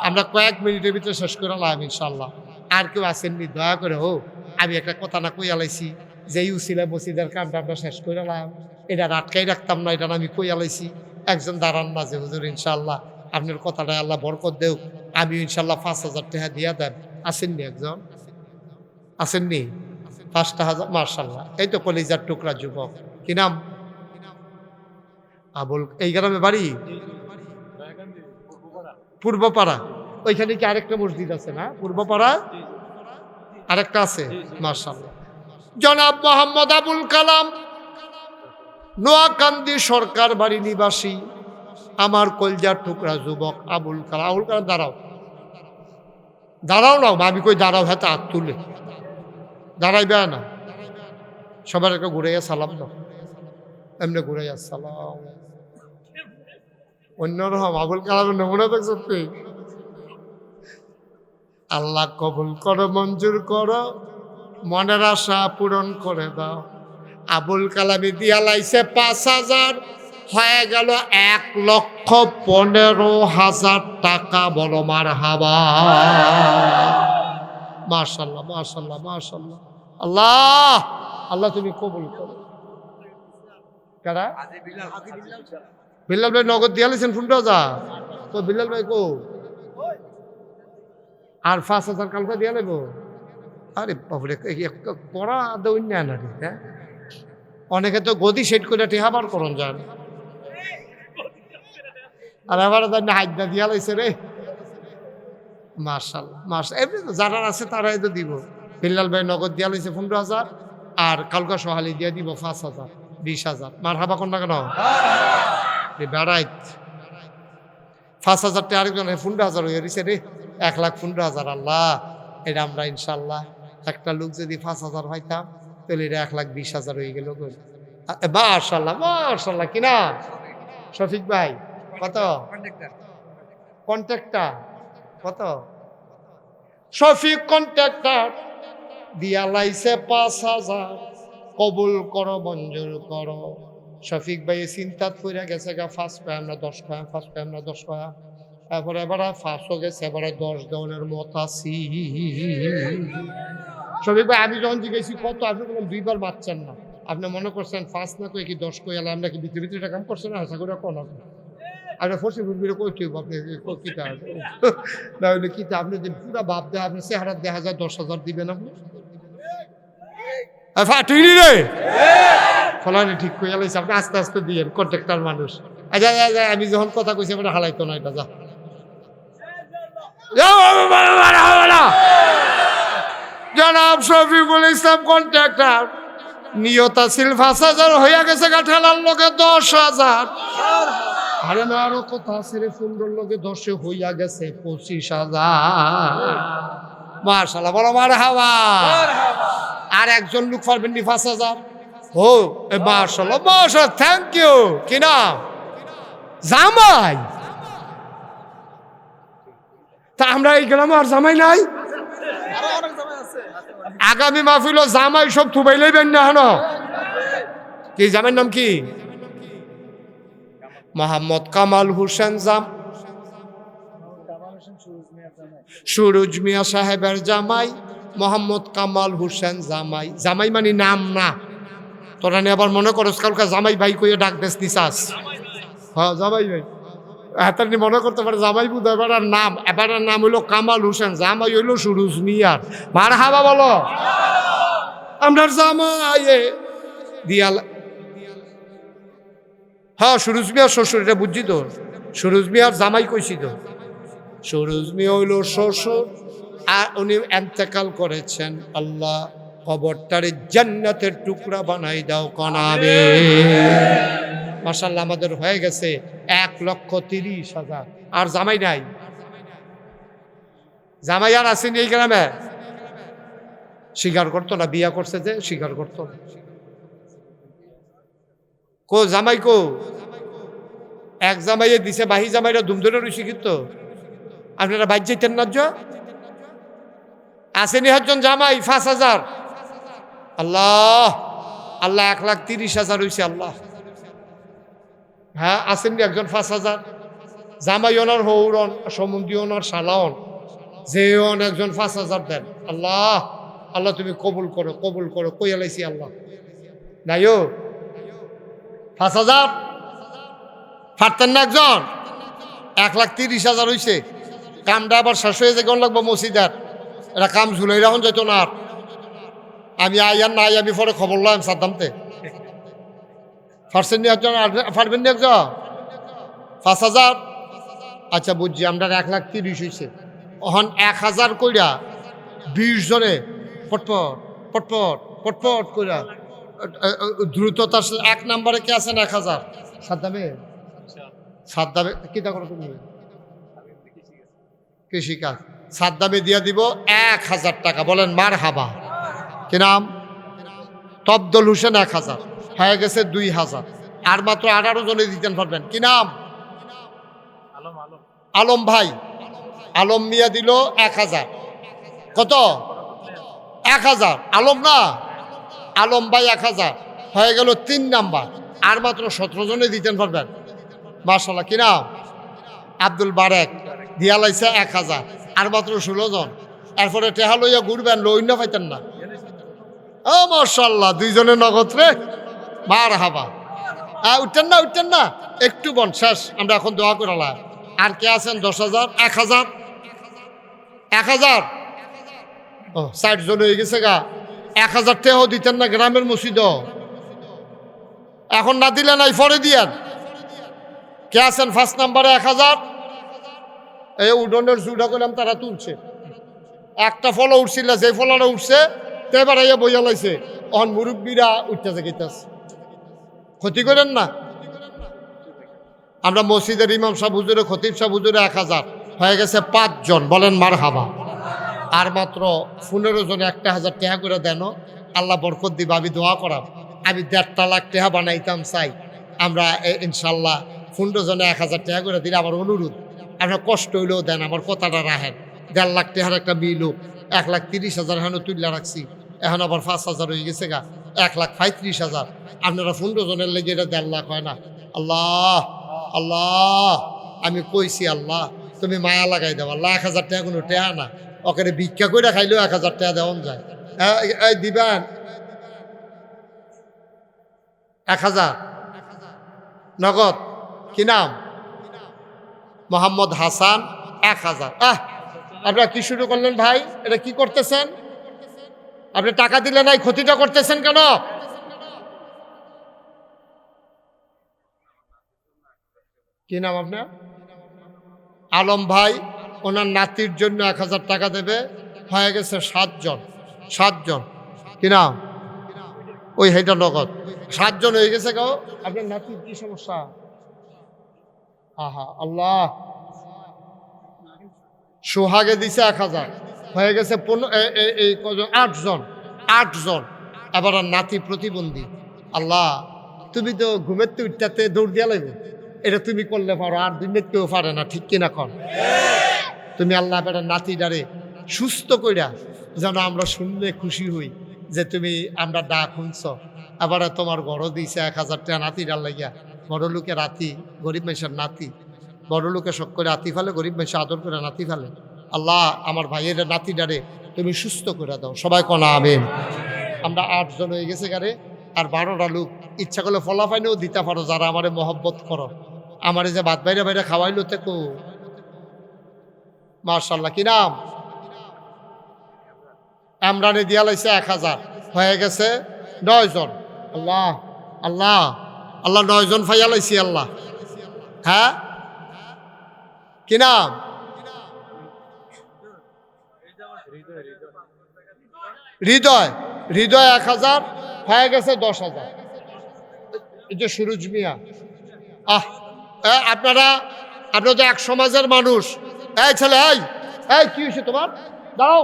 আমরা কয়েক মিনিটের ভিতরে শেষ করে লাম ইনশাল্লাহ আর কেউ আসেননি দয়া করে হোক আমি একটা কথা না কই আলাইছি যে ইউসিলা মসজিদের কামটা আমরা শেষ করে লাম এটা আটকাই রাখতাম না এটা আমি কই আলাইছি একজন দাঁড়ান না যে হুজুর ইনশাল্লাহ আপনার কথাটা আল্লাহ বরকত দেও আমি ইনশাল্লাহ 5,000 টাকা দিয়া দেন আসেননি একজন আসেননি 5,000 মাশাআল্লাহ এই তো কলিজার টুকরা যুবক কি নাম আবুল এই গ্রামে বাড়ি পূর্বপাড়া ওইখানে কি আরেকটা মসজিদ আছে না পূর্বপাড়া আরেকটা আছে মাশাআল্লাহ জনাব মোহাম্মদ আবুল কালাম নোয়াকান্দি সরকার বাড়ি নিবাসী আমার কলজার টুকরা যুবক আবুল কালাম দাঁড়াও না আমি কই দাঁড়াও হাতে হাত তুলে দাঁড়াইবে না সবার একটা ঘুরাইয়া সালাম দাও এমনি ঘুরাইয়া সালাম অন্যরকম আবুল কালামের নমুনা দেখছো তুই আল্লাহ কবুল করো মঞ্জুর করো মনের আশা পূরণ করে দাও আবুল কালামি দিয়া লাইছে 5,000 হয়ে গেল 1,15,000 টাকা বলো মারহাবা মাশাআল্লাহ মাশাআল্লাহ মাশাআল্লাহ আল্লাহ আল্লাহ তুমি কবুল করো কারা বিল্লাল ভাই নগদ দিয়া লাইছেন 15,000 তো বিল্লাল ভাই কো আর 5,000 কালকে দিয়া নেব আরে বাবরে পড়া দৌড় না না হ্যাঁ অনেকে তো গদি সেট করে টেহাবার করন যান আর আবার হাইদা দিয়া লাইছে রে মাশাআল্লাহ এমনি যারা আছে তারাই তো দিব বিল্লাল ভাই নগদ দিয়া লাইছে 15,000 আর কালকা সহালি দিয়া দিব 5,000 20,000 মারহাবা কোন না কেন বেড়াইত 5,000 টাকা আরেকজন 15,000 হয়ে গেছে রে 1,15,000 আল্লাহ এটা আমরা ইনশাল্লাহ একটা লোক যদি 5,000 পাইতাম তাহলে এটা 1,20,000 হয়ে গেল মাশাআল্লাহ মাশাআল্লাহ কিনা শফিক ভাই কত কন্ট্রাক্টর কত শফিক কন্ট্রাক্টর দিয়া লাইছে 5,000 কবুল করো মঞ্জুর করো শফিক ভাই চিন্তাত পড়ে গেছে গা ফার্স্ট পাই আমরা 10 পাই ফার্স্ট পাই আমরা 10 পাই তারপরে এবারে ফার্স্ট হয়ে গেছে এবারে 10 দেওয়ানের মত আছি শফিক ভাই আমি যখন জিজ্ঞেসি কত আপনি বললেন 2 বার বাচ্চান না আপনি মনে করছেন ফার্স্ট না কই কি 10 কই এলাম নাকি ভিতরে ভিতরে কাম করছেন না আশা করে কোন আপনি আরে ফসি ভিতরে কই ঠিক আপনি কিটা না হলে কি আপনি যে পুরো বাপ দেয়া আপনি চেহারা দেখা যায় 10,000 দিবেন আপনি ফাটিনি রে ফলানি ঠিক কইয়া লাইছে আপনি আস্তে আস্তে দিয়েন কন্ট্রাক্টর মানুষ আচ্ছা আমি যখন কথা কইছি মানে হালাইতো না এটা যা জনাব শফিকুল ইসলাম কন্ট্রাক্টর নিয়ত আছিল 5,000 হইয়া গেছে গা ঠেলার লোকে 10,000 আরে না আরো কথা আছে রে, সুন্দর লোকে 10 হইয়া গেছে 25,000। মাশাআল্লাহ, বলো মারহাবা। আর একজন লোক পারবেন নি 5,000? ও মাশাআল্লাহ মাশাআল্লাহ, থ্যাংক ইউ। কি নাম? জামাই। তা আমরা এই গ্রামে আর জামাই নাই? আগামী মাহফিল জামাই সব থুবাই লইবেন না হন। কি জামাইয়ের নাম কি? মোহাম্মদ কামাল হোসেন সুরুজ মিয়া সাহেবের জামাই মোহাম্মদ কামাল হোসেন জামাই। জামাই মানে নাম না, তোরা নিয়ে আবার মনে করস কালকে জামাই ভাই কইয়ে ডাক দেস নিসাস। হ্যাঁ জামাই ভাই, এত মনে করতে পারে জামাই বুধ এবার নাম, এবার নাম হইলো কামাল হোসেন, জামাই হইলো সুরুজ মিয়ার। মারহাবা বলো। আমরা জামাই দিয়াল। হ্যাঁ সুরুজ মিয়ার শ্বশুর, এটা বুঝছি তো। সুরুজ মিয়ার জামাই কইছি তো। সুরুজ মিয়া হইল শ্বশুর, আর উনি এন্তেকাল করেছেন। আল্লাহ কবরটারে জান্নাতের টুকরা বানাই দাও কনাবে। মাশাআল্লাহ, আমাদের হয়ে গেছে 1,30,000। আর জামাই নাই? জামাই আর আসেনি এই গ্রামে? স্বীকার করতো না, বিয়া করছে যে স্বীকার করতো না। কো জামাই কো? এক জামাইয়ে দিছে, বাহি জামাইরা ধুমধরে রয়েছে কিন্তু আপনারা বাইর যেতেন না? আসেনি হচ্ছেন জামাই 5,000। আল্লাহ আল্লাহ 1,30,000 হয়েছে। আল্লাহ হ্যাঁ আসেননি একজন 5,000। জামাই ওনার হৌরন, সমুদ্রী ওনার সালাওন, যে একজন 5,000 দেন। আল্লাহ আল্লাহ তুমি কবুল করো, কবুল করো। কই আলাইছি আল্লাহ নাইও 5,000 পারতেন না একজন? 1,30,000 হয়েছে। কামটা আবার শেষ হয়ে যায়, কেমন লাগবো মসজিদার? এটা কাম ঝুলাই রাখুন যেত না। আর আমি আইয়ার না আই, আমি পরে খবর লাম সাদ্দামতে। পারছেন নি একজন? পারবেন নি একজন? 5,000। আচ্ছা বুঝছি, আমরা 1,30,000 হয়েছে। ওখান 1,000 কইরা 20 জনে পটপট পটপট পটপট কইরা দ্রুততা। 1 নম্বরে কে আছেন? 1,000 সাদ্দামে। সাদ্দামে কিতা করো তুমি? কৃষিকাজ। সাদ্দামে দিয়া দিব 1,000 টাকা। বলেন মার হাবা। কি নাম? তবদল হোসেন। 1,000 হয়ে গেছে 2,000। আর মাত্র 18 জনে দিতেন পারবেন। কি নাম? আলম ভাই। আলম মিয়া দিল 1,000। কত? 1,000। আলম না, আলম ভাই 1,000 হয়ে গেল 3 নাম্বার। আর মাত্র 17 জনে দিতেন পারবেন। মাশাআল্লাহ। কি নাম? আব্দুল বারেক দিয়া লাইছে 1,000। আর মাত্র 16 জন। এরপরে টেহা লইয়া ঘুরবেন, লইন্য পাইতেন না। ও মাশাআল্লাহ, 2 জনের নগদ রে। মার হাবা। উঠতেন না, উঠতেন না, একটু বন শেষ। আমরা এখন দোয়া করালাম। আর কে আছেন? 10,000। 1,000 1,000 ও 60 জন হয়ে গেছে গা। 1,000 টেহাও দিতেন না গ্রামের মসজিদ। এখন না দিলে নাই, পরে দিয়েন। কে আছেন 5 নাম্বারে? 1,000। এই উডনের জুড়া করলাম, তারা তুলছে। একটা ফলো উঠছিল, যে ফলটা উঠছে তেবার ইয়ে বইয়া লাইছে। অন মুরব্বীরা উঠতেছে গেতেছে। ক্ষতি করেন না। আমরা মসজিদের ইমাম সাহেব হুজুরে, খতিব সাহেব হুজুরে 1,000 হয়ে গেছে 5 জন। বলেন মার হাবা। আর মাত্র 15 জনে 1,000 টাকা করে দেন। আল্লাহ বরকত দিবা। আমি দোয়া করাম, আমি 1.5 লাখ টাকা বানাইতাম চাই। আমরা ইনশাল্লাহ 15 জনে 1,000 টাকা করে দিলে আমার অনুরোধ, আপনার কষ্ট হইলেও দেন, আমার কথাটা রাখেন। 1.5 লাখ টাকার একটা মিল হোক। 1,30,000 এখনো তুলে রাখছি, এখন আবার 5,000 হয়ে গেছে গা। 1,35,000। আপনারা 15 জনের লেগে এটা 1.5 লাখ হয় না? আল্লাহ আল্লাহ, আমি কইছি আল্লাহ তুমি মায়া লাগাই দেও। আল্লাহ 1,000 টাকা কোনো টেহা না, ওখানে ভিক্ষা করে খাইলেও 1,000 টাকা দেওয়া যায়। এই দিবেন 1,000 নগদ। কি নাম? মোহাম্মদ হাসান। 1,000। আপনারা কি শুরু করলেন ভাই? এটা কি করতেছেন? আপনি টাকা দিলে নাই, ক্ষতিটা করতেছেন কেন? কি নাম আপনার? আলম ভাই ওনার নাতির জন্য 1,000 টাকা দেবে। হয়ে গেছে 7 জন। 7 জন। কি নাম? ওই হেটা নগদ 7 জন হয়ে গেছে। গো আপনার নাতির কি সমস্যা? আহা আল্লাহ, সোহাগে দিছে 1000, হয়ে গেছে 8 জন। আবার আর নাতি প্রতিবন্ধী। আল্লাহ, তুমি তো ঘুমের তো উঠতে দৌড় দিয়া লাগবে, এটা তুমি করলে পারো, আর দুনিয়া কেউ পারে না, ঠিক কিনা কর? তুমি আল্লাহ বেটা নাতি ডারে সুস্থ কইরা যেন আমরা শুনলে খুশি হই যে তুমি আমরা ডাক শুনছ। আবার তোমার বড় দিছে 1000 টাকা নাতি ডাল লাগিয়া। বড় লোকের রাতি, গরিব মানুষের নাতি, বড় লোকে শখ করে আতি ফেলে, গরিব মানুষ আদর করে নাতি ফেলে। আল্লাহ আমার ভাইয়ের নাতি ডারে তুমি সুস্থ করে দাও, সবাই কনা আমিন। আমরা 8 জন হয়ে গেছে গারে, আর 12টা লোক ইচ্ছা করলে ফলাফাইনেও দিতে পারো, যারা আমারে মহব্বত করো। আমারে যে ভাত বাইরে বাইরে খাওয়াইলো তেকো মার্শাল্লাহ, কি নাম? আমরানে দিয়া লাইছে 1000, হয়ে গেছে 9 জন। আল্লাহ আল্লাহ আল্লাহ, 9 জন ফাইয়া লাইছি আল্লাহ। হ্যাঁ, কি নাম? হৃদয়। হৃদয় 1000, হয়ে গেছে 10,000। এই যে সুরুজ মিয়া, আপনারা তো এক সমাজের মানুষ। এই ছেলে, এই কি হয়েছে তোমার? দাঁড়াও,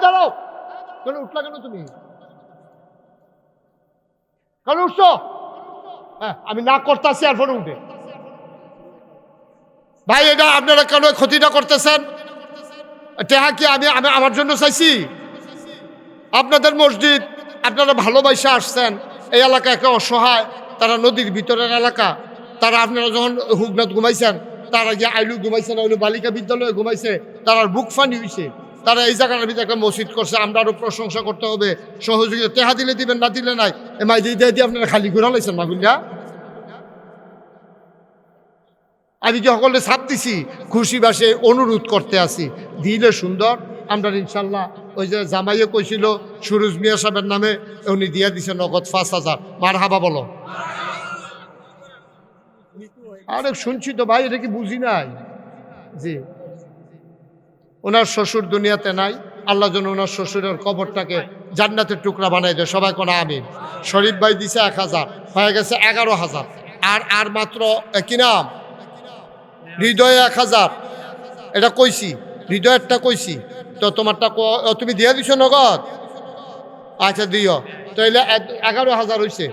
দাঁড়াও। কেন উঠলা কেন তুমি? কেন উঠছো? আমি না করতেছি আর ফোনে উঠে। ভাই, এটা আপনারা কেন ক্ষতিটা করতেছেন? টেহা কি আমি আমার জন্য চাইছি? আপনাদের মসজিদ, আপনারা ভালোবাসা আসছেন। এই এলাকা একটা অসহায়, তারা নদীর ভিতরের এলাকা। তারা আপনারা যখন হুগনাথ ঘুমাইছেন, তারা গিয়ে আইলু ঘুমাইছেন, আইলু বালিকা বিদ্যালয়ে ঘুমাইছে, তারা বুক ফানি হয়েছে। তারা এই জায়গাটার ভিতরে একটা মসজিদ করছে, আমরা আরো প্রশংসা করতে হবে, সহযোগিতা। টেহা দিলে দিবেন, না দিলে নাই। মাই দিয়ে আপনারা খালি ঘুরা লাইছেন মাগুলিয়া। আমি যে সকলে ছাপ দিছি, খুশি বাসে অনুরোধ করতে আসি, দিলে সুন্দর। আমরা ইনশাল্লাহ ওই যে জামাইয়ে কইছিল সুরুজ মিয়া সাহেবের নামে, উনি দিয়া দিছে নগদ 5,000। মার হাবা বলো। আরে শুনছি তো ভাই, এটা কি বুঝি নাই? জি, ওনার শ্বশুর দুনিয়াতে নাই। আল্লাহ যেন ওনার শ্বশুরের কবরটাকে জান্নাতের টুকরা বানাই দেয়, সবাই কোন আমিন। শরীফ ভাই দিছে 1000, হয়ে গেছে 11,000। আর মাত্র কি নাম? হৃদয়ে 1000। এটা কইছি, হৃদয়েরটা কইছি তো, তোমারটা তুমি দিয়ে দিছো নগদ? আচ্ছা দিও, তাইলে 11,000 হয়েছে।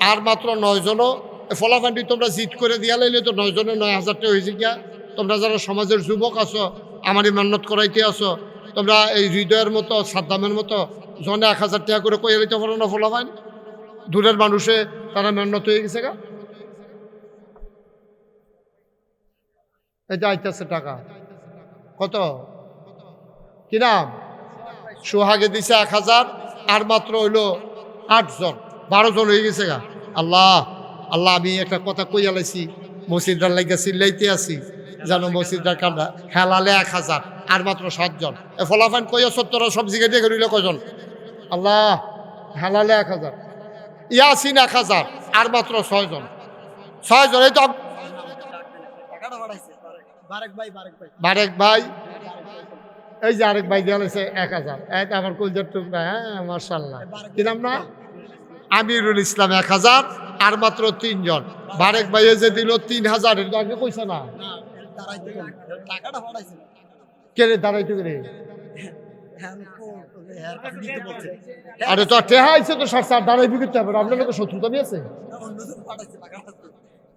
আর মাত্র 9 জনও ফলাফান্ডি তোমরা জিত করে দিয়া লাইলে তো 9 জনে 9,000 হয়েছে গিয়া। তোমরা যারা সমাজের যুবক আছো, আমারই মেহনত করাইতে আছো, তোমরা এই হৃদয়ের মতো, সাদ্দামের মতো জনে 1000 টাকা করে কইয়া লইতে পারো না? ফলাফান দূরের মানুষে তারা মেহনত হয়ে গেছে গা। এই যে আইতেছে টাকা কত? কি নাম? সোহাগে দিছে 1000, আর মাত্র হইলো 8 জন, 12 জন হয়ে গেছে গা। আল্লাহ আল্লাহ, আমি একটা কথা কইয়া লাইছি, মসজিদটার লাগিয়া চিল্লাইতে আছি যেন মসজিদটার কামরা হেলালে 1000, আর মাত্র 7 জন। ফলাফান কইয়া 70 সব জিগে দিয়ে করিল কজন? আল্লাহ, হেলালে 1000, ইয়াসিন 1000, আর মাত্র 6 জন। 6 জন। এই তো বারেক ভাই, এই যে আরেক ভাই দিয়েছে 1000। এই তো আমার কলজার টুকরা। হ্যাঁ মার্শাল্লাহ, কি নাম না? আমিরুল ইসলাম 1000, আর মাত্র 3 জন। বারেক ভাই যে দিল 3000, এর আগে কইছে না? কে রে দাঁড়াইতে গেলে? আরে তো টেহা আইছে তো 60, দাঁড়াইবি করতে হবে। আপনার লোকের শত্রুতা নিয়ে আছে?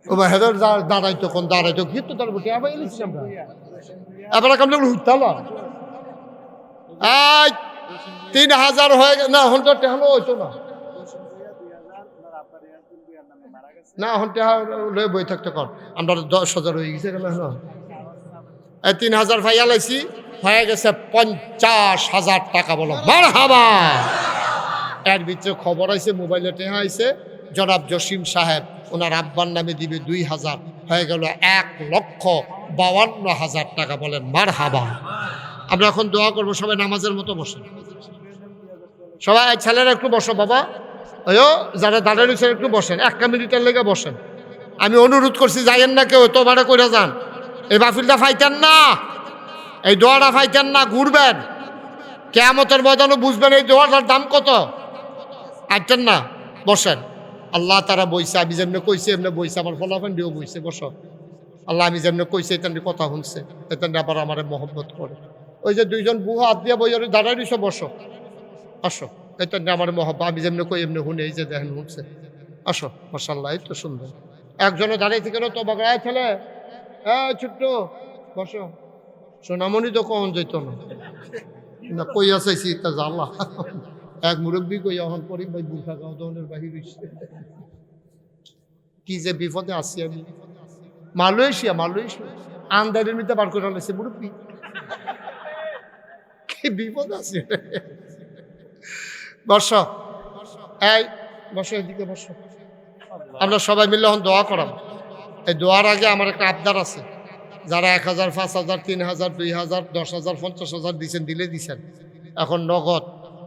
ও ভাই, হেদার দাঁড়াইতো, কোন দাঁড়াইতো কি তো দাঁড়াবো? টেহা পাই লিখছি আমরা। এবার কামলে হুইতালা 3000 হয়ে গেল না? হন তো টেহালো হইতো না, না হন টেহা লয়ে বই থাকতে কর। আমরা 10,000 হয়ে গেছে গেল। 3000 ভাইয়া লাইছি, হয়ে গেছে 50,000 টাকা। বলো মারহাবা। এর ভিতরে খবর আইছে, মোবাইলে টেহা আইছে, জনাব জসিম সাহেব ওনার আব্বার নামে দিবে 2000, হয়ে গেল 1,52,000 টাকা। বলেন মারহাবা। আমরা এখন দোয়া করবো, সবাই নামাজের মতো বসে। সবাই ছেলেরা একটু বসো বাবা, ওইও যারা দাঁড়িয়ে রয়েছেন একটু বসেন, 1 মিনিটের লেগে বসেন। আমি অনুরোধ করছি, যাইয়েন না কেউ, তোবারে করে যান। এই বাফিলটা ফাইতেন না, এই দোয়াটা ফাইতেন না, ঘুরবেন। কিয়ামতের ময়দানে বুঝবেন এই দোয়াটার দাম কত। আইতেন না, বসেন। আল্লাহ তারা বইছে, আমি যেমনি কইছি এমনি বইছে, আমার ফলাফান দিয়েও বইছে। বসো আল্লাহ আমি যেমনি কইছি এতেন কথা শুনছে, এতেন আবার আমার মহব্বত করে। ওই যে দুইজন বুহা হাত দিয়া বইয়ার দাঁড়াই দিছো, বসো আসো, এতেন আমার মহব্বত, আমি যেমনি কই এমনি শুনে, এই যে দেখেন শুনছে, আসো মাশাআল্লাহ, এই তো সুন্দর। একজনে দাঁড়িয়ে থেকে তো বাগড়ায় ফেলে, ছোট্ট বসো, সোনামণি তো কখন যেত না কইয়া চাইছি তা জানলা এক মুরব্বী কইয়া এখন করিম ভাই বুর্খা গাও দনের বাহির হইছে, কি যে বিপদে আছি আমি। মালয়েশিয়া আন্দারের মধ্যে বার করে আনছে মুরব্বী, কি বিপদ আছে। বর্ষ এই বসো, এদিকে বসো, আমরা সবাই মিলে এখন দোয়া করাম। এই দোয়ার আগে আমার একটা আবদার আছে, যারা 1000, 5000, 3000, 2000, 10,000, 50,000 দিচ্ছেন, দিছেন, এখন নগদ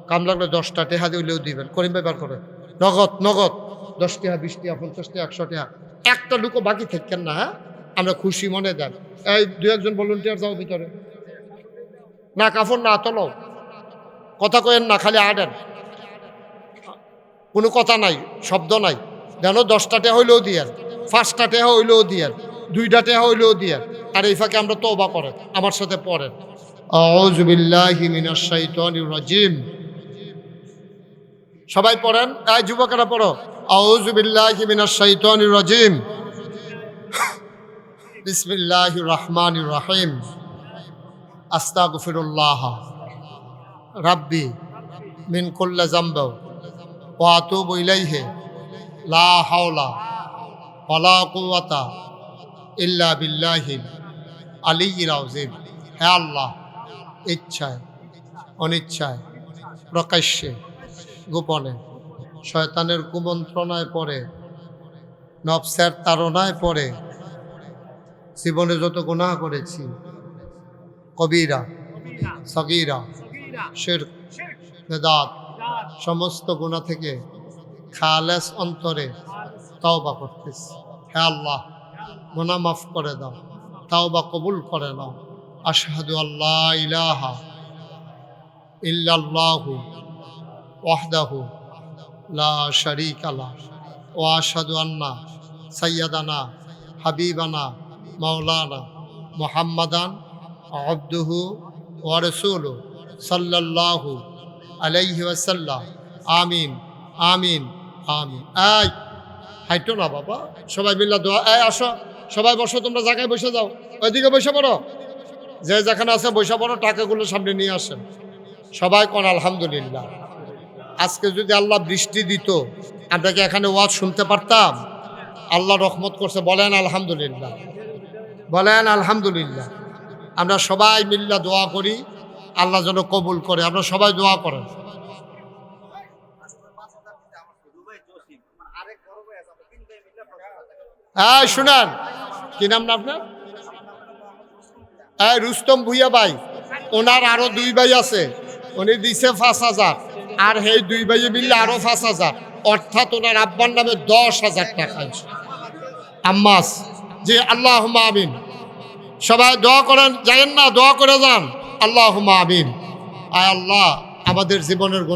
কাম লাগলে 10টা টেহা দিলেও দিবেন। করিম ভাই বার করে নগদ 10 টাকা, 20 টাকা, 50 টাকা, 100 টাকা, একটা লুকো বাকি থাকেন না। হ্যাঁ, আমরা খুশি মনে দেন। এই 2-1 ভলেন্টিয়ার যাও ভিতরে, না কাফন না তোলো, কথা কয়েন না, খালি আডেন, কোনো কথা নাই, শব্দ নাই, জানো 10টা টেহা হইলেও দিয়েন, 5টা টেহা হইলেও দিয়েন, 2টা টেহা হইলেও দিয়েন। আর এই ফাঁকে আমরা তওবা করেন, আমার সাথে পড়েন, আউযু বিল্লাহি মিনাশ শাইতানির রাজিম। সবাই পড়েন, এই যুবকেরা পড়ো, আউযু বিল্লাহি মিনাশ শাইতানির রাজিম, বিসমিল্লাহির রহমানির রহিম, আস্তাগফিরুল্লাহ রাব্বি মিন কুল্লি যামব ওয়া আতুবু ইলাইহি, লা হাওলা ওয়ালা কুওয়াতা ইল্লা বিল্লাহিল আলিয়্যিল আযীম। হে আল্লাহ, ইচ্ছায় অনিচ্ছায় প্রকাশ্যে গোপনে শয়তানের কুমন্ত্রণায় পড়ে, নফসের তাড়নায় পড়ে জীবনে যত গুনাহ করেছি, কবিরা সগীরা শিরক বেদাত, সমস্ত গুনাহ থেকে খালেস অন্তরে তওবা করতেছি। হে আল্লাহ, গুনাহ মাফ করে দাও, তওবা কবুল করে নাও। আশহাদু আল্লা ইলাহা ইল্লাল্লাহু ওয়াহদাহু লা শারীকা লাহ ওয়া আশহাদু আন্না সাইয়্যিদানা হাবিবানা মাওলানা মুহাম্মাদান আবদুহু ওয়া রাসূলুহু সাল্লাল্লাহু আলাইহি ওয়াসাল্লাম। আমিন আমিন আমিন। এই হাইটো না বাবা, সবাই মিল্লা দোয়া। এই আসো, সবাই বসো, তোমরা জায়গায় বসে যাও, ওইদিকে বসে পড়ো, যে যেখানে আছে বসে পড়ো, টাকাগুলো সামনে নিয়ে আসেন। সবাই কোন আলহামদুলিল্লাহ। আজকে যদি আল্লাহ বৃষ্টি দিত, আমরা কি এখানে ওয়াজ শুনতে পারতাম? আল্লাহ রহমত করছে, বলেন আলহামদুলিল্লাহ, বলেন আলহামদুলিল্লাহ। আমরা সবাই মিল্লা দোয়া করি, আল্লাহ যেন কবুল করে। আমরা সবাই দোয়া করেন। হ্যাঁ শুনেন, কি নাম না আপনার? হ্যাঁ, রুস্তম ভুইয়া ভাই, ওনার আরো 2 ভাই আছে, উনি দিছে 5,000, আর সেই 2 ভাইয়ে মিললে আরো 5,000, অর্থাৎ ওনার আব্বার নামে 10,000 টাকা। আম্মাস জি, আল্লাহুম্মা আমিন। সবাই দোয়া করেন, যাইয়েন না, দোয়া করে যান, আল্লাহুম্মা আমিন। আয় আল্লাহ, আমাদের জীবনের গুনাহ